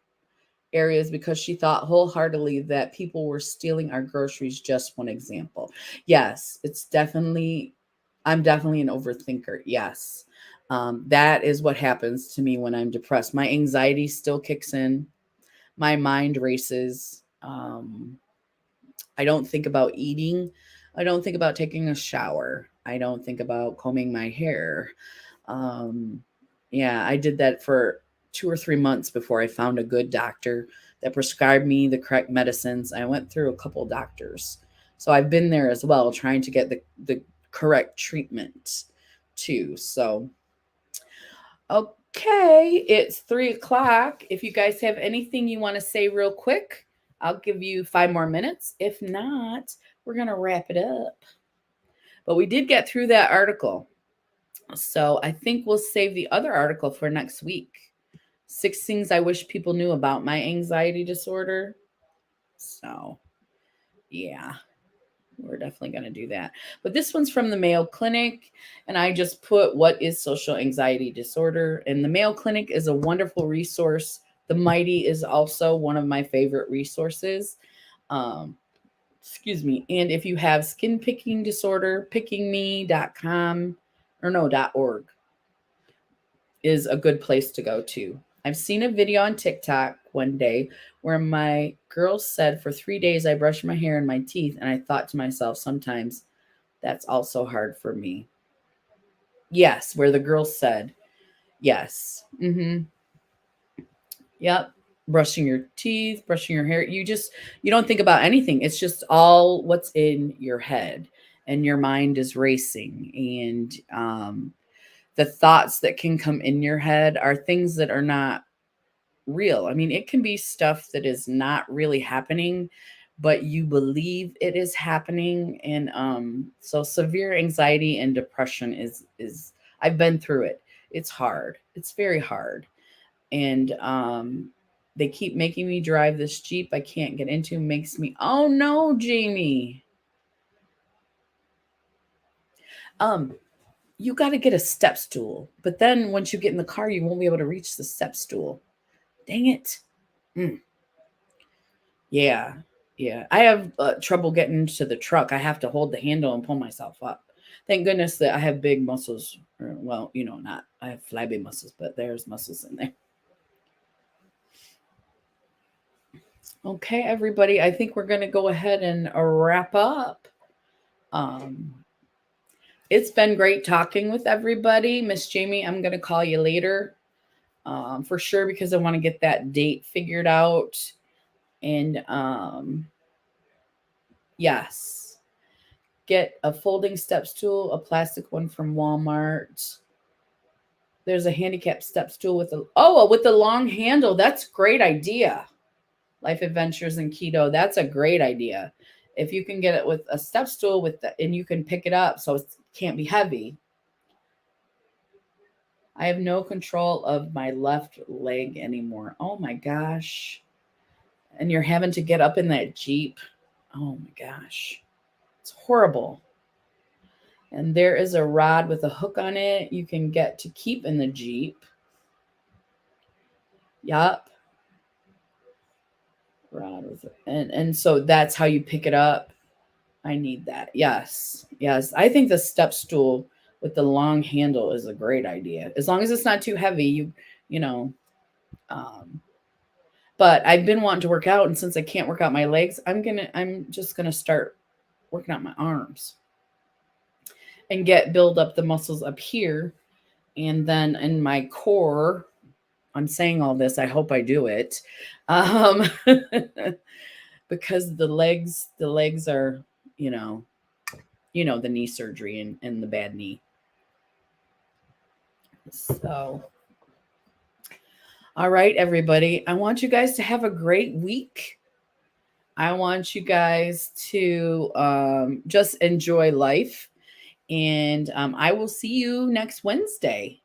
areas because she thought wholeheartedly that people were stealing our groceries. Just one example. Yes, I'm definitely an overthinker. Yes. That is what happens to me when I'm depressed. My anxiety still kicks in, my mind races. I don't think about eating. I don't think about taking a shower. I don't think about combing my hair. Um, yeah, I did that for 2 or 3 months before I found a good doctor that prescribed me the correct medicines. I went through a couple doctors. So I've been there as well, trying to get the correct treatment too. So, okay, it's 3 o'clock. If you guys have anything you want to say real quick, I'll give you 5 more minutes. If not, we're going to wrap it up. But we did get through that article. So I think we'll save the other article for next week. 6 things I wish people knew about my anxiety disorder. So, yeah, we're definitely going to do that. But this one's from the Mayo Clinic, and I just put what is social anxiety disorder. And the Mayo Clinic is a wonderful resource. The Mighty is also one of my favorite resources. Excuse me. And if you have skin picking disorder, pickingme.com or no, .org is a good place to go to. I've seen a video on TikTok one day where my girl said for 3 days I brushed my hair and my teeth, and I thought to myself, sometimes that's also hard for me. Yes, where the girl said, yes. Yep. Brushing your teeth, brushing your hair. You don't think about anything. It's just all what's in your head, and your mind is racing. And the thoughts that can come in your head are things that are not real. I mean, it can be stuff that is not really happening, but you believe it is happening. And so severe anxiety and depression is I've been through it. It's hard. It's very hard. And they keep making me drive this Jeep I can't get into. Makes me, oh no, Jamie. You got to get a step stool. But then once you get in the car, you won't be able to reach the step stool. Dang it. Yeah. Yeah. I have trouble getting into the truck. I have to hold the handle and pull myself up. Thank goodness that I have big muscles. Well, not. I have flabby muscles, but there's muscles in there. Okay, everybody. I think we're going to go ahead and wrap up. It's been great talking with everybody. Miss Jamie, I'm going to call you later for sure because I want to get that date figured out. And yes, get a folding step stool, a plastic one from Walmart. There's a handicap step stool with the long handle. That's a great idea. Life Adventures in Keto. That's a great idea. If you can get it with a step stool and you can pick it up so it can't be heavy. I have no control of my left leg anymore. Oh my gosh. And you're having to get up in that Jeep. Oh my gosh. It's horrible. And there is a rod with a hook on it you can get to keep in the Jeep. Yup. Rod with it. And so that's how you pick it up. I need that. Yes. Yes. I think the step stool with the long handle is a great idea. As long as it's not too heavy, you know. But I've been wanting to work out, and since I can't work out my legs, I'm just gonna start working out my arms and build up the muscles up here, and then in my core. I'm saying all this. I hope I do it, because the legs are, the knee surgery and the bad knee. So, all right, everybody. I want you guys to have a great week. I want you guys to just enjoy life. And I will see you next Wednesday.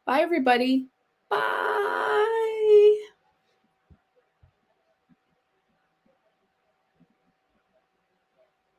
Bye, everybody. Bye.